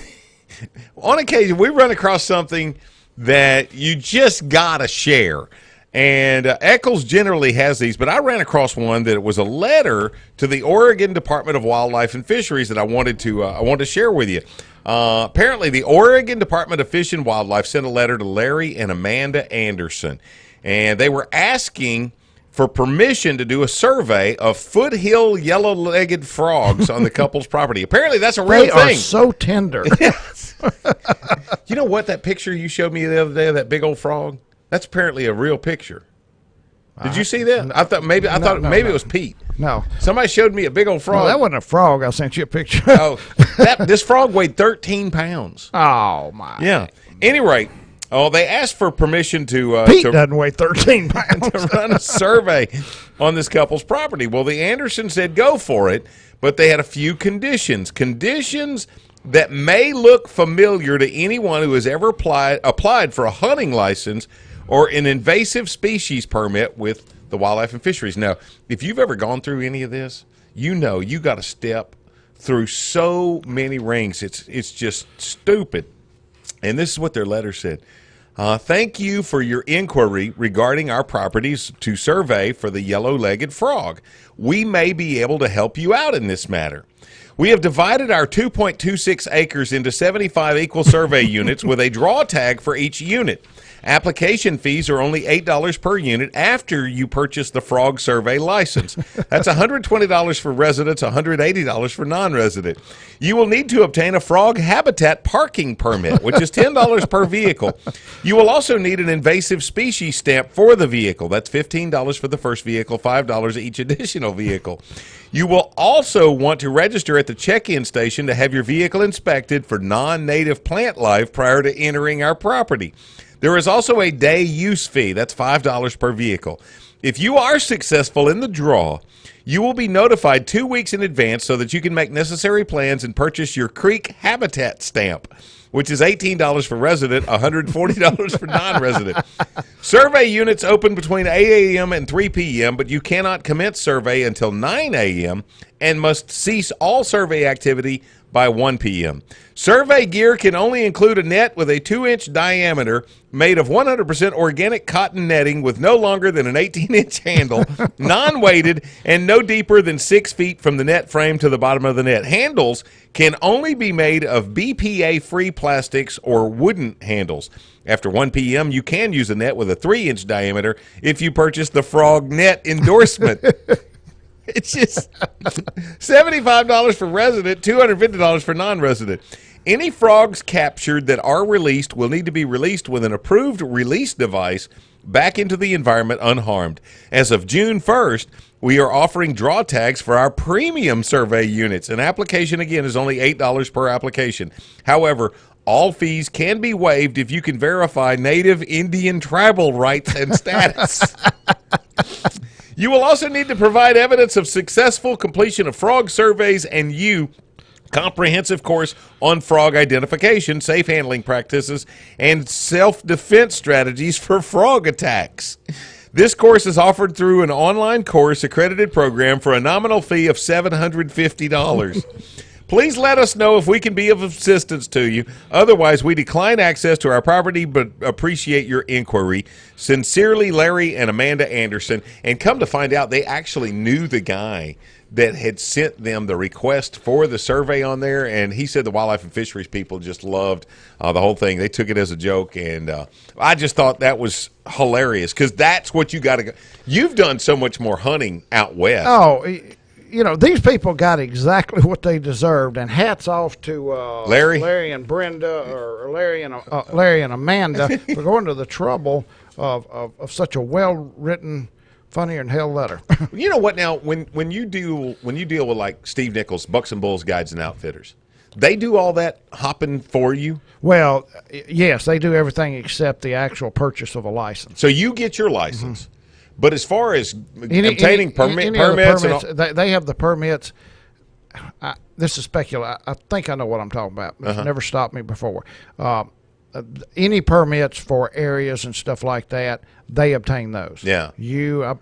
on occasion, we run across something that you just gotta share. And Eccles generally has these, but I ran across one that it was a letter to the Oregon Department of Wildlife and Fisheries that I wanted to share with you. Apparently, the Oregon Department of Fish and Wildlife sent a letter to Larry and Amanda Anderson, and they were asking for permission to do a survey of foothill yellow-legged frogs on the couple's property. Apparently, that's a real They thing. are so tender. You know what? That picture you showed me the other day of that big old frog? That's apparently a real picture. Did you see that? I thought maybe it was Pete. No. Somebody showed me a big old frog. No, that wasn't a frog. I sent you a picture. Oh, this frog weighed 13 pounds. Oh, my. Yeah. Any rate, they asked for permission to Pete doesn't weigh 13 pounds. to run a survey on this couple's property. Well, the Andersons said go for it, but they had a few conditions. Conditions that may look familiar to anyone who has ever applied for a hunting license or an invasive species permit with the Wildlife and Fisheries. Now, if you've ever gone through any of this, you know you got to step through so many rings. It's just stupid. And this is what their letter said. Thank you for your inquiry regarding our properties to survey for the yellow-legged frog. We may be able to help you out in this matter. We have divided our 2.26 acres into 75 equal survey units with a draw tag for each unit. Application fees are only $8 per unit after you purchase the frog survey license. That's $120 for residents, $180 for non-resident. You will need to obtain a frog habitat parking permit, which is $10 per vehicle. You will also need an invasive species stamp for the vehicle. That's $15 for the first vehicle, $5 each additional vehicle. You will also want to register at the check-in station to have your vehicle inspected for non-native plant life prior to entering our property. There is also a day use fee. That's $5 per vehicle. If you are successful in the draw, you will be notified 2 weeks in advance so that you can make necessary plans and purchase your creek habitat stamp, which is $18 for resident, $140 for non-resident. Survey units open between 8 a.m. and 3 p.m., but you cannot commence survey until 9 a.m. and must cease all survey activity by 1 p.m. Survey gear can only include a net with a 2-inch diameter made of 100% organic cotton netting with no longer than an 18-inch handle, non-weighted, and no deeper than 6 feet from the net frame to the bottom of the net. Handles can only be made of BPA-free plastics or wooden handles. After 1 p.m., you can use a net with a 3-inch diameter if you purchase the Frog Net endorsement. It's just $75 for resident, $250 for non-resident. Any frogs captured that are released will need to be released with an approved release device back into the environment unharmed. As of June 1st, we are offering draw tags for our premium survey units. An application, again, is only $8 per application. However, all fees can be waived if you can verify native Indian tribal rights and status. You will also need to provide evidence of successful completion of frog surveys and comprehensive course on frog identification, safe handling practices, and self-defense strategies for frog attacks. This course is offered through an online course accredited program for a nominal fee of $750. Please let us know if we can be of assistance to you. Otherwise, we decline access to our property, but appreciate your inquiry. Sincerely, Larry and Amanda Anderson. And come to find out, they actually knew the guy that had sent them the request for the survey on there, and he said the wildlife and fisheries people just loved the whole thing. They took it as a joke, and I just thought that was hilarious because that's what you got to go. You've done so much more hunting out west. Oh, you know, these people got exactly what they deserved, and hats off to Larry and Brenda, or Larry and Amanda for going to the trouble of such a well-written, funnier than hell letter. You know what? Now, when you deal with like Steve Nichols, Bucks and Bulls Guides and Outfitters, they do all that hopping for you. Well, yes, they do everything except the actual purchase of a license. So you get your license, but as far as obtaining any permits, of the permits, they have the permits. This is speculation. I think I know what I'm talking about. It's never stopped me before. Any permits for areas and stuff like that, they obtain those. Yeah.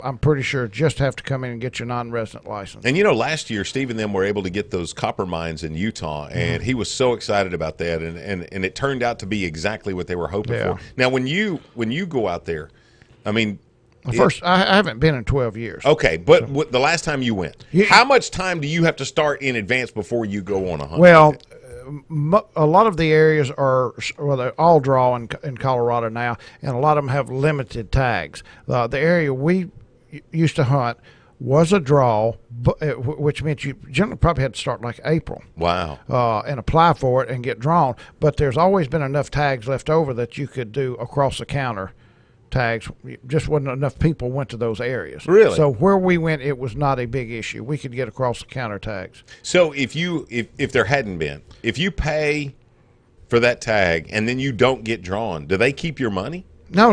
I'm pretty sure, just have to come in and get your non-resident license. And you know, last year Steve and them were able to get those copper mines in Utah, and he was so excited about that, and it turned out to be exactly what they were hoping for. Now, when you go out there, I mean, I haven't been in 12 years. Okay, but the last time you went, how much time do you have to start in advance before you go on a hunt? Well, a lot of the areas they're all draw in Colorado now, and a lot of them have limited tags. The area we used to hunt was a draw, which meant you generally probably had to start like April. Wow. And apply for it and get drawn. But there's always been enough tags left over that you could do across the counter tags. Just wasn't enough people went to those areas. Really? So where we went, it was not a big issue. We could get across the counter tags. So if there hadn't been, if you pay for that tag and then you don't get drawn, do they keep your money? No.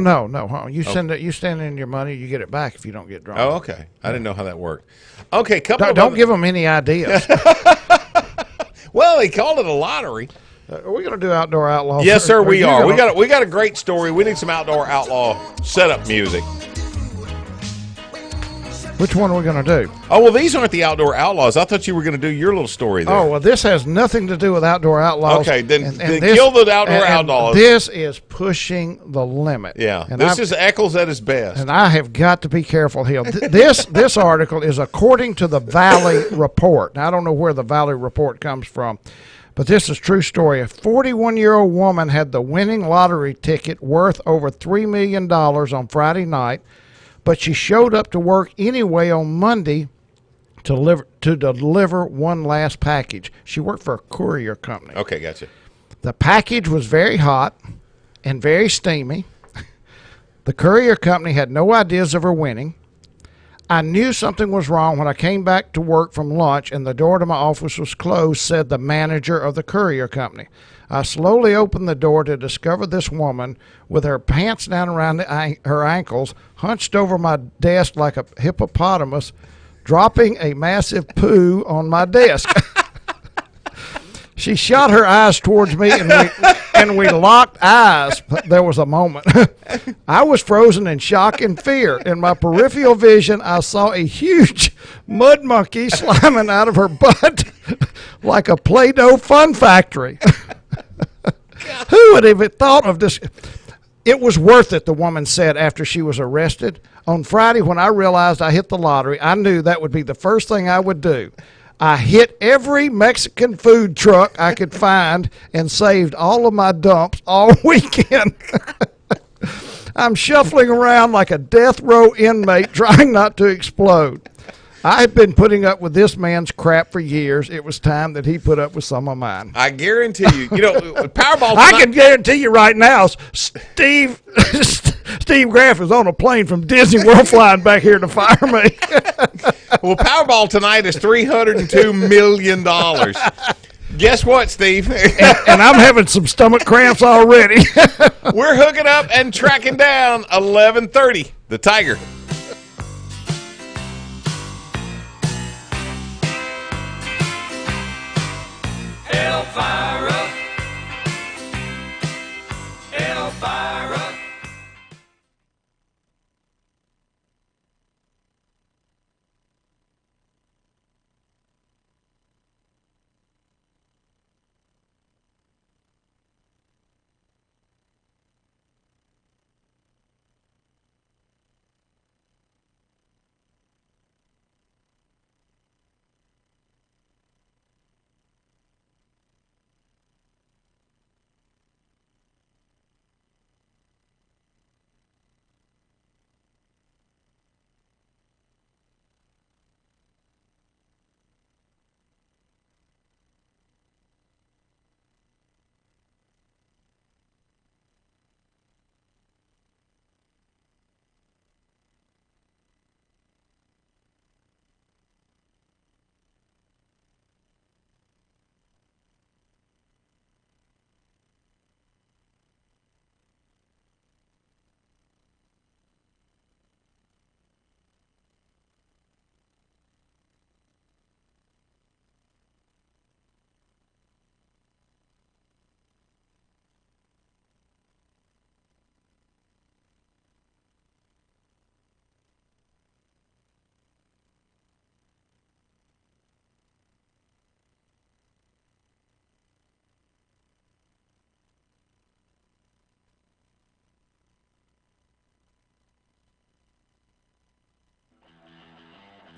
You send in your money, you get it back if you don't get drawn. Oh, okay. I didn't know how that worked. Okay, don't give them any ideas. Well, they called it a lottery. Are we going to do Outdoor Outlaws? Yes, sir, we are. We got a great story. We need some Outdoor Outlaw setup music. Which one are we going to do? Oh, well, these aren't the Outdoor Outlaws. I thought you were going to do your little story there. Oh, well, this has nothing to do with Outdoor Outlaws. Okay, then kill the Outdoor Outlaws. This is pushing the limit. Yeah, and this is Eccles at his best. And I have got to be careful here. This article is according to the Valley Report. Now, I don't know where the Valley Report comes from, but this is a true story. A 41-year-old woman had the winning lottery ticket worth over $3 million on Friday night, but she showed up to work anyway on Monday to deliver one last package. She worked for a courier company. Okay, gotcha. The package was very hot and very steamy. The courier company had no ideas of her winning. I knew something was wrong when I came back to work from lunch and the door to my office was closed, said the manager of the courier company. I slowly opened the door to discover this woman with her pants down around her ankles, hunched over my desk like a hippopotamus, dropping a massive poo on my desk. She shot her eyes towards me, and we locked eyes. There was a moment. I was frozen in shock and fear. In my peripheral vision, I saw a huge mud monkey sliming out of her butt like a Play-Doh fun factory. Who would have thought of this? It was worth it, the woman said after she was arrested. On Friday, when I realized I hit the lottery, I knew that would be the first thing I would do. I hit every Mexican food truck I could find and saved all of my dumps all weekend. I'm shuffling around like a death row inmate trying not to explode. I had been putting up with this man's crap for years. It was time that he put up with some of mine. I guarantee you, Powerball. I can guarantee you right now, Steve Graff is on a plane from Disney World flying back here to fire me. Well, Powerball tonight is $302 million. Guess what, Steve? and I'm having some stomach cramps already. We're hooking up and tracking down 11:30, the Tiger. Elvira. Elvira.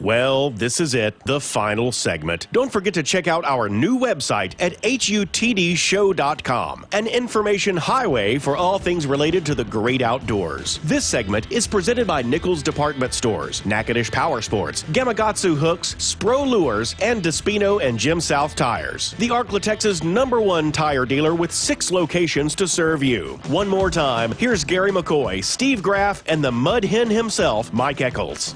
Well, this is it, the final segment. Don't forget to check out our new website at HUTDshow.com, an information highway for all things related to the great outdoors. This segment is presented by Nichols Department Stores, Natchitoches Power Sports, Gamakatsu Hooks, Spro Lures, and Despino and Jim South Tires. The Arklatek's #1 tire dealer with 6 locations to serve you. One more time, here's Gary McCoy, Steve Graff, and the Mud Hen himself, Mike Eccles.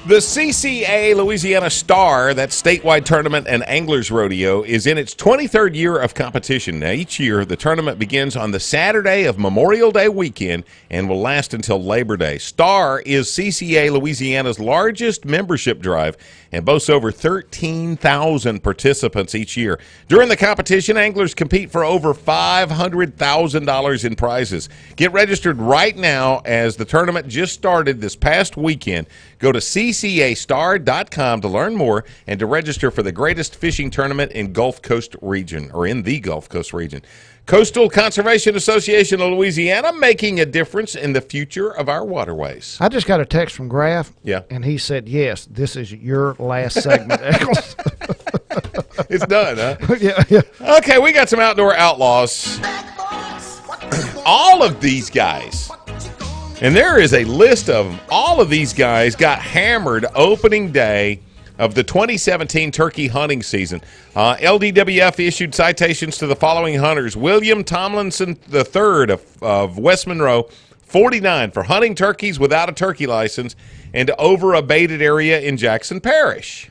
The CCA Louisiana Star, that statewide tournament and anglers rodeo, is in its 23rd year of competition. Now, each year, the tournament begins on the Saturday of Memorial Day weekend and will last until Labor Day. Star is CCA Louisiana's largest membership drive and boasts over 13,000 participants each year. During the competition, anglers compete for over $500,000 in prizes. Get registered right now as the tournament just started this past weekend. Go to ccastar.com to learn more and to register for the greatest fishing tournament in Gulf Coast region, or in the Gulf Coast region. Coastal Conservation Association of Louisiana, making a difference in the future of our waterways. I just got a text from Graff. Yeah. And he said, yes, this is your last segment, Eccles. It's done, huh? Yeah. Okay, we got some outdoor outlaws. All of these guys, and there is a list of them, all of these guys got hammered opening day of the 2017 turkey hunting season. LDWF issued citations to the following hunters: William Tomlinson III of West Monroe, 49, for hunting turkeys without a turkey license and over a baited area in Jackson Parish.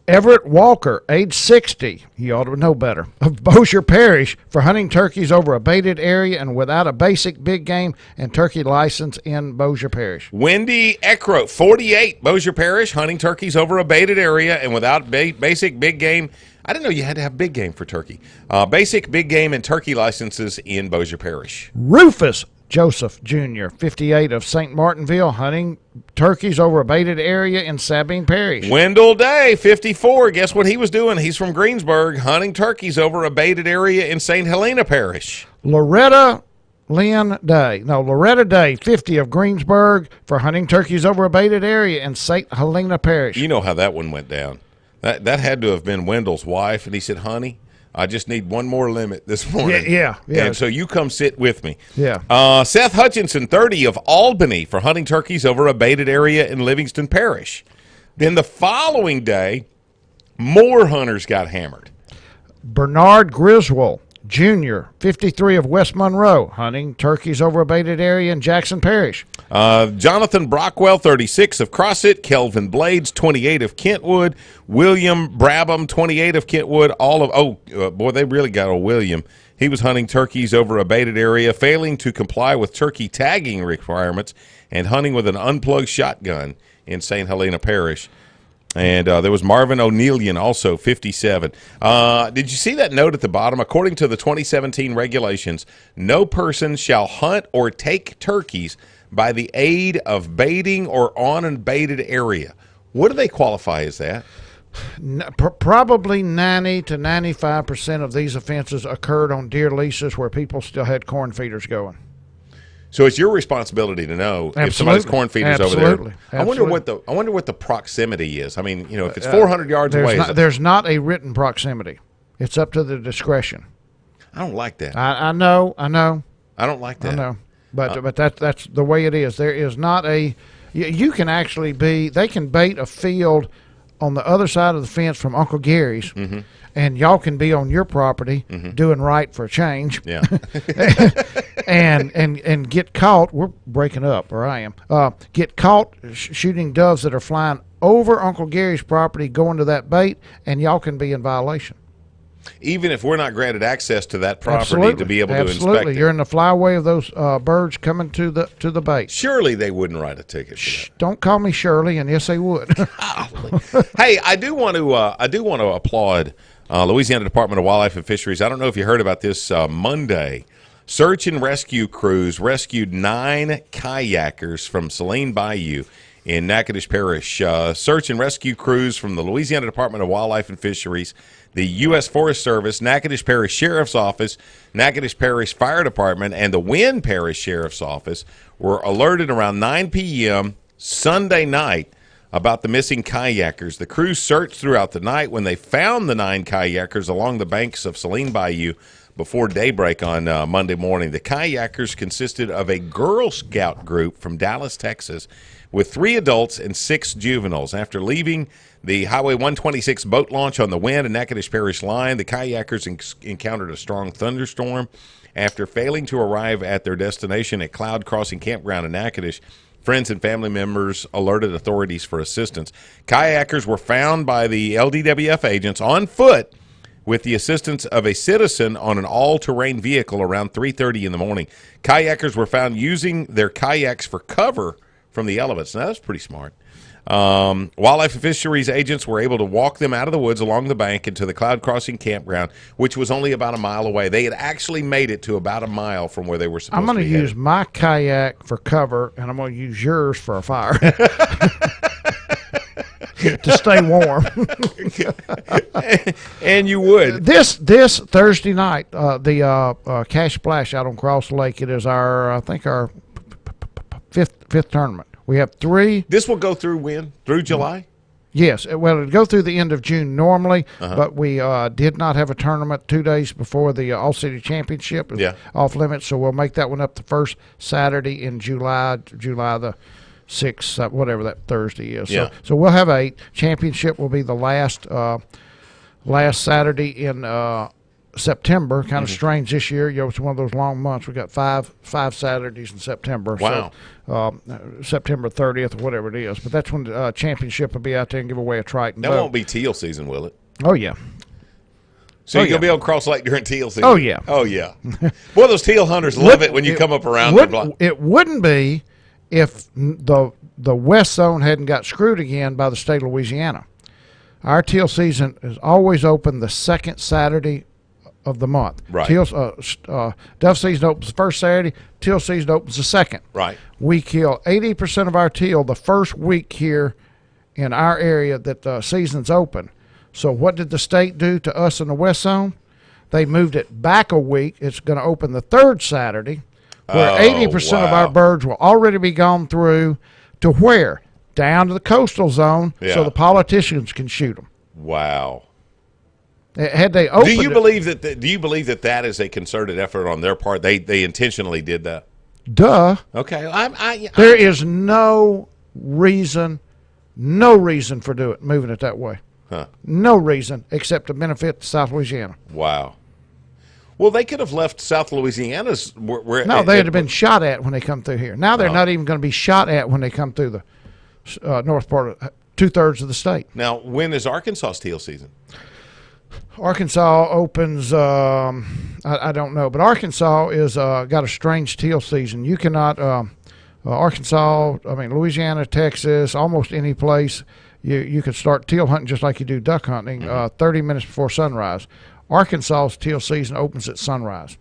Everett Walker, age 60, you ought to know better, of Bossier Parish, for hunting turkeys over a baited area and without a basic big game and turkey license in Bossier Parish. Wendy Eckroat, 48, Bossier Parish, hunting turkeys over a baited area and without basic big game. I didn't know you had to have big game for turkey. Basic big game and turkey licenses in Bossier Parish. Rufus Joseph Jr., 58, of St. Martinville, hunting turkeys over a baited area in Sabine Parish. Wendell Day, 54. Guess what he was doing? He's from Greensburg, hunting turkeys over a baited area in St. Helena Parish. Loretta Day, 50, of Greensburg, for hunting turkeys over a baited area in St. Helena Parish. You know how that one went down. That had to have been Wendell's wife, and he said, honey, I just need one more limit this morning. Yeah. And so you come sit with me. Yeah. Seth Hutchinson, 30, of Albany, for hunting turkeys over a baited area in Livingston Parish. Then the following day, more hunters got hammered. Bernard Griswold Jr., 53, of West Monroe, hunting turkeys over a baited area in Jackson Parish. Jonathan Brockwell, 36, of Crossett. Kelvin Blades, 28, of Kentwood. William Brabham, 28, of Kentwood. Boy, they really got a William. He was hunting turkeys over a baited area, failing to comply with turkey tagging requirements and hunting with an unplugged shotgun in St. Helena Parish. And there was Marvin O'Neillian, also 57. Did you see that note at the bottom? According to the 2017 regulations, no person shall hunt or take turkeys by the aid of baiting or on a baited area. What do they qualify as that? Probably 90 to 95% of these offenses occurred on deer leases where people still had corn feeders going. So it's your responsibility to know if somebody's corn feeder's over there. I wonder what the proximity is. I mean, if it's 400 yards away. There's not a written proximity. It's up to the discretion. I don't like that. I know. I don't like that. I know. But that's the way it is. There is not a. You can actually be. They can bait a field on the other side of the fence from Uncle Gary's, and y'all can be on your property doing right for a change. Yeah. and get caught. We're breaking up, or I am. Get caught shooting doves that are flying over Uncle Gary's property, going to that bait, and y'all can be in violation. Even if we're not granted access to that property to be able to inspect it. You're in the flyway of those birds coming to the bait. Surely they wouldn't write a ticket for that. Don't call me Shirley, and yes, they would. Hey, I do want to applaud Louisiana Department of Wildlife and Fisheries. I don't know if you heard about this Monday. Search and rescue crews rescued 9 kayakers from Saline Bayou in Natchitoches Parish. Search and rescue crews from the Louisiana Department of Wildlife and Fisheries, the U.S. Forest Service, Natchitoches Parish Sheriff's Office, Natchitoches Parish Fire Department, and the Wynn Parish Sheriff's Office were alerted around 9 p.m. Sunday night about the missing kayakers. The crew searched throughout the night. When they found the 9 kayakers along the banks of Saline Bayou before daybreak on Monday morning, the kayakers consisted of a Girl Scout group from Dallas, Texas, with 3 adults and 6 juveniles. After leaving the Highway 126 boat launch on the Wynn and Natchitoches Parish line, the kayakers encountered a strong thunderstorm. After failing to arrive at their destination at Cloud Crossing Campground in Natchitoches, friends and family members alerted authorities for assistance. Kayakers were found by the LDWF agents on foot with the assistance of a citizen on an all-terrain vehicle around 3:30 in the morning. Kayakers were found using their kayaks for cover from the elements. Now, that's pretty smart. Wildlife and fisheries agents were able to walk them out of the woods along the bank into the Cloud Crossing Campground, which was only about a mile away. They had actually made it to about a mile from where they were supposed to be. I'm going to use my kayak for cover, and I'm going to use yours for a fire to stay warm. And you would. This Thursday night, the Cash Splash out on Cross Lake. It is our fifth tournament. We have 3. This will go through when? Through July? Yes. Well, it'll go through the end of June normally, but we did not have a tournament 2 days before the All-City Championship. It was off limits, so we'll make that one up the first Saturday in July the 6th, whatever that Thursday is. Yeah. So we'll have 8. Championship will be the last Saturday in September. Kind of strange this year. It's one of those long months. We got five Saturdays in September. Wow. So, September 30th or whatever it is. But that's when the championship will be out there and give away a Triton That boat. won't be teal season, will it? Oh, yeah. So you're going to be able to cross lake during teal season? Oh, yeah. Oh, yeah. Boy, those teal hunters love it when you come up around the block. It wouldn't be if the west zone hadn't got screwed again by the state of Louisiana. Our teal season is always open the second Saturday of the month. Right. Dove season opens the first Saturday. Teal season opens the second. Right. We kill 80% of our teal the first week here in our area that the season's open. So what did the state do to us in the west zone? They moved it back a week. It's going to open the third Saturday, where 80% of our birds will already be gone through to where? Down to the coastal zone, so the politicians can shoot them. Wow. Had they opened do you believe that that is a concerted effort on their part? They intentionally did that. Duh. Okay. There is no reason for moving it that way. Huh. No reason except to benefit South Louisiana. Wow. Well, they could have left South Louisiana's where no, they'd have been shot at when they come through here. Now they're not even going to be shot at when they come through the north part of 2/3 of the state. Now, when is Arkansas teal season? Arkansas opens, I don't know, but Arkansas is got a strange teal season. You cannot, Louisiana, Texas, almost any place, you can start teal hunting just like you do duck hunting 30 minutes before sunrise. Arkansas's teal season opens at sunrise.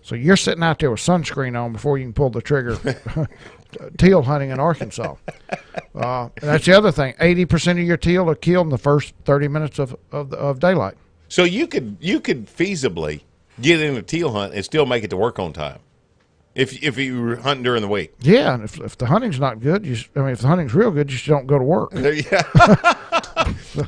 So you're sitting out there with sunscreen on before you can pull the trigger. Teal hunting in Arkansas. That's the other thing. 80% of your teal are killed in the first 30 minutes of daylight. So you could feasibly get in a teal hunt and still make it to work on time, if you were hunting during the week. Yeah, and if the hunting's not good, if the hunting's real good, you just don't go to work. Yeah.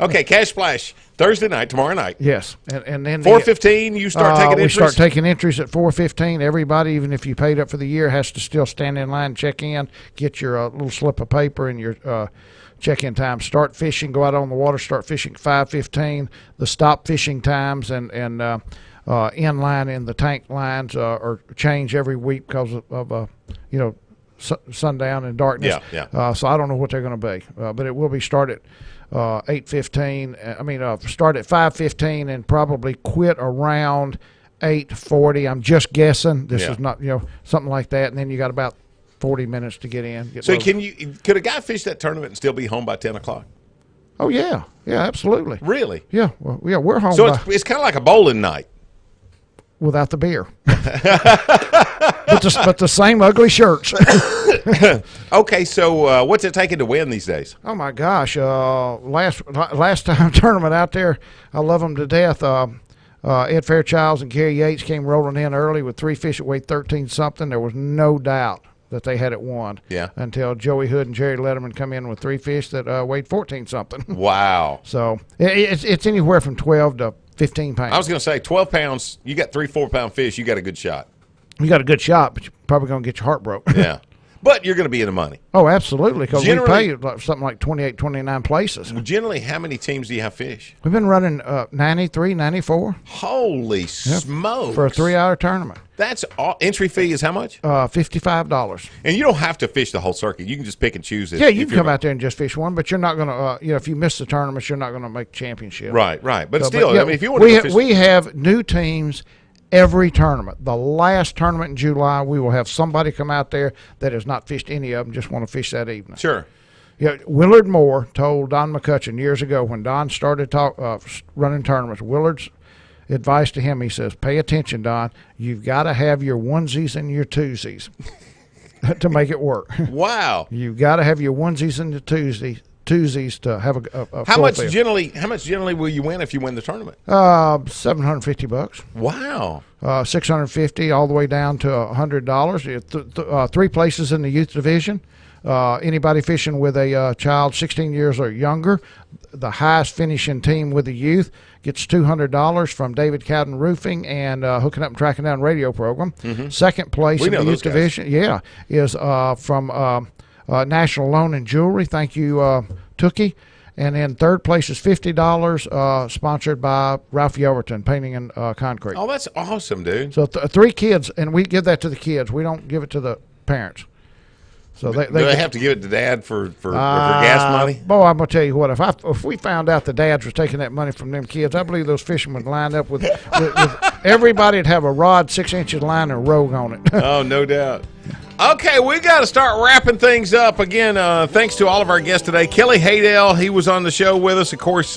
Okay, Cash Splash Thursday night, tomorrow night. Yes, and then 4:15. You start taking entries. We start taking entries at 4:15. Everybody, even if you paid up for the year, has to still stand in line, check in, get your little slip of paper and your check-in time. Start fishing. Go out on the water. Start fishing at 5:15. The stop fishing times and inline and the tank lines are changed every week because of sundown and darkness. Yeah. So I don't know what they're going to be, but it will be started 8:15. Start at 5:15 and probably quit around 8:40. I'm just guessing. This is not something like that. And then you got about 40 minutes to get in. So could a guy fish that tournament and still be home by 10 o'clock? Oh yeah, absolutely. Really? Yeah. Well, yeah, we're home. So it's kind of like a bowling night. Without the beer, but the same ugly shirts. Okay, so what's it taking to win these days? Oh my gosh! Last time tournament out there, I love them to death. Ed Fairchilds and Kerry Yates came rolling in early with 3 fish that weighed 13 something. There was no doubt that they had it won. Yeah. Until Joey Hood and Jerry Letterman come in with 3 fish that weighed 14-something. Wow. So it's anywhere from 12 to 15 pounds. I was going to say 12 pounds. You got 3-4 pound fish. You got a good shot. You got a good shot, but you're probably going to get your heart broke. Yeah. But you're going to be in the money. Oh, absolutely, because we Generally- pay something like 28, 29 places. Generally, how many teams do you have fish? We've been running 93, 94 Holy smokes. for a 3-hour tournament. That's all. Entry fee is how much? $55. And you don't have to fish the whole circuit. You can just pick and choose it. Yeah, you if can you're- come out there and just fish one, but you're not going to, if you miss the tournaments, you're not going to make championship. Right. But So, still, yeah, I mean, if you want to fish. we have new teams every tournament. The last tournament in July, we will have somebody come out there that has not fished any of them, just want to fish that evening. Sure. Yeah, Willard Moore told Don McCutcheon years ago when Don started running tournaments, Willard's advice to him, he says, pay attention, Don. You've got to have your onesies and your twosies to make it work. Wow. You've got to have your onesies and your twosies to have a How full much field. generally will you win if you win the tournament? $750. Wow. 650 all the way down to $100. 3 places in the youth division. Anybody fishing with a child 16 years or younger, the highest finishing team with the youth gets $200 from David Cowden Roofing and Hooking Up and Tracking Down radio program. Second place We in know the those youth guys. division, is from National Loan and Jewelry. Thank you, Tookie. And then third place is $50, sponsored by Ralphie Overton, Painting and Concrete. Oh, that's awesome, dude. So 3 kids, and we give that to the kids. We don't give it to the parents. So Do they have to give it to Dad for gas money? Boy, I'm gonna tell you what. If we found out the dads was taking that money from them kids, I believe those fishermen would line up with everybody would have a rod 6 inches line and a rogue on it. Oh, no doubt. Okay, we got to start wrapping things up. Again, thanks to all of our guests today. Kelly Haydale, he was on the show with us. Of course,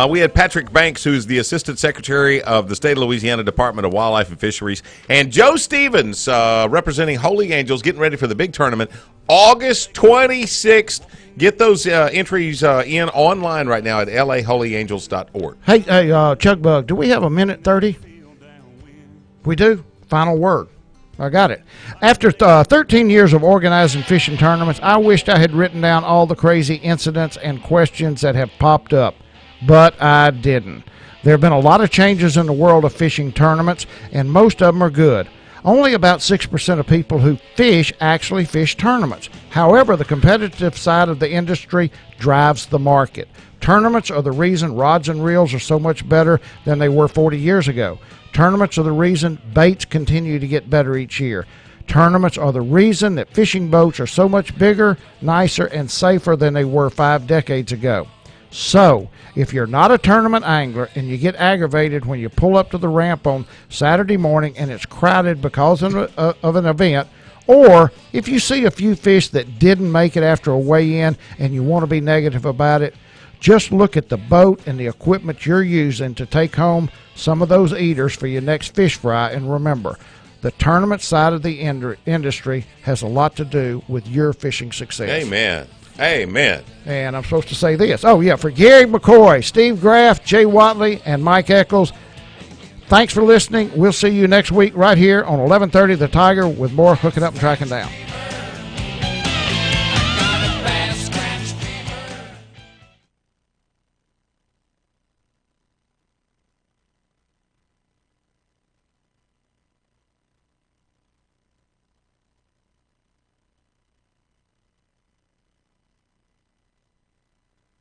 we had Patrick Banks, who's the Assistant Secretary of the State of Louisiana Department of Wildlife and Fisheries, and Joe Stevens, representing Holy Angels, getting ready for the big tournament, August 26th. Get those entries in online right now at laholyangels.org. Hey, Chuck Bug, do we have a minute 30? We do. Final word. I got it. After 13 years of organizing fishing tournaments, I wished I had written down all the crazy incidents and questions that have popped up, but I didn't. There have been a lot of changes in the world of fishing tournaments, and most of them are good. Only about 6% of people who fish actually fish tournaments. However, the competitive side of the industry drives the market. Tournaments are the reason rods and reels are so much better than they were 40 years ago. Tournaments are the reason baits continue to get better each year. Tournaments are the reason that fishing boats are so much bigger, nicer, and safer than they were 5 decades ago. So, if you're not a tournament angler and you get aggravated when you pull up to the ramp on Saturday morning and it's crowded because of an event, or if you see a few fish that didn't make it after a weigh-in and you want to be negative about it, just look at the boat and the equipment you're using to take home some of those eaters for your next fish fry, and remember, the tournament side of the industry has a lot to do with your fishing success. Amen. Amen. And I'm supposed to say this. Oh, yeah, for Gary McCoy, Steve Graff, Jay Watley, and Mike Eccles, thanks for listening. We'll see you next week right here on 1130 The Tiger with more Hooking Up and Tracking Down.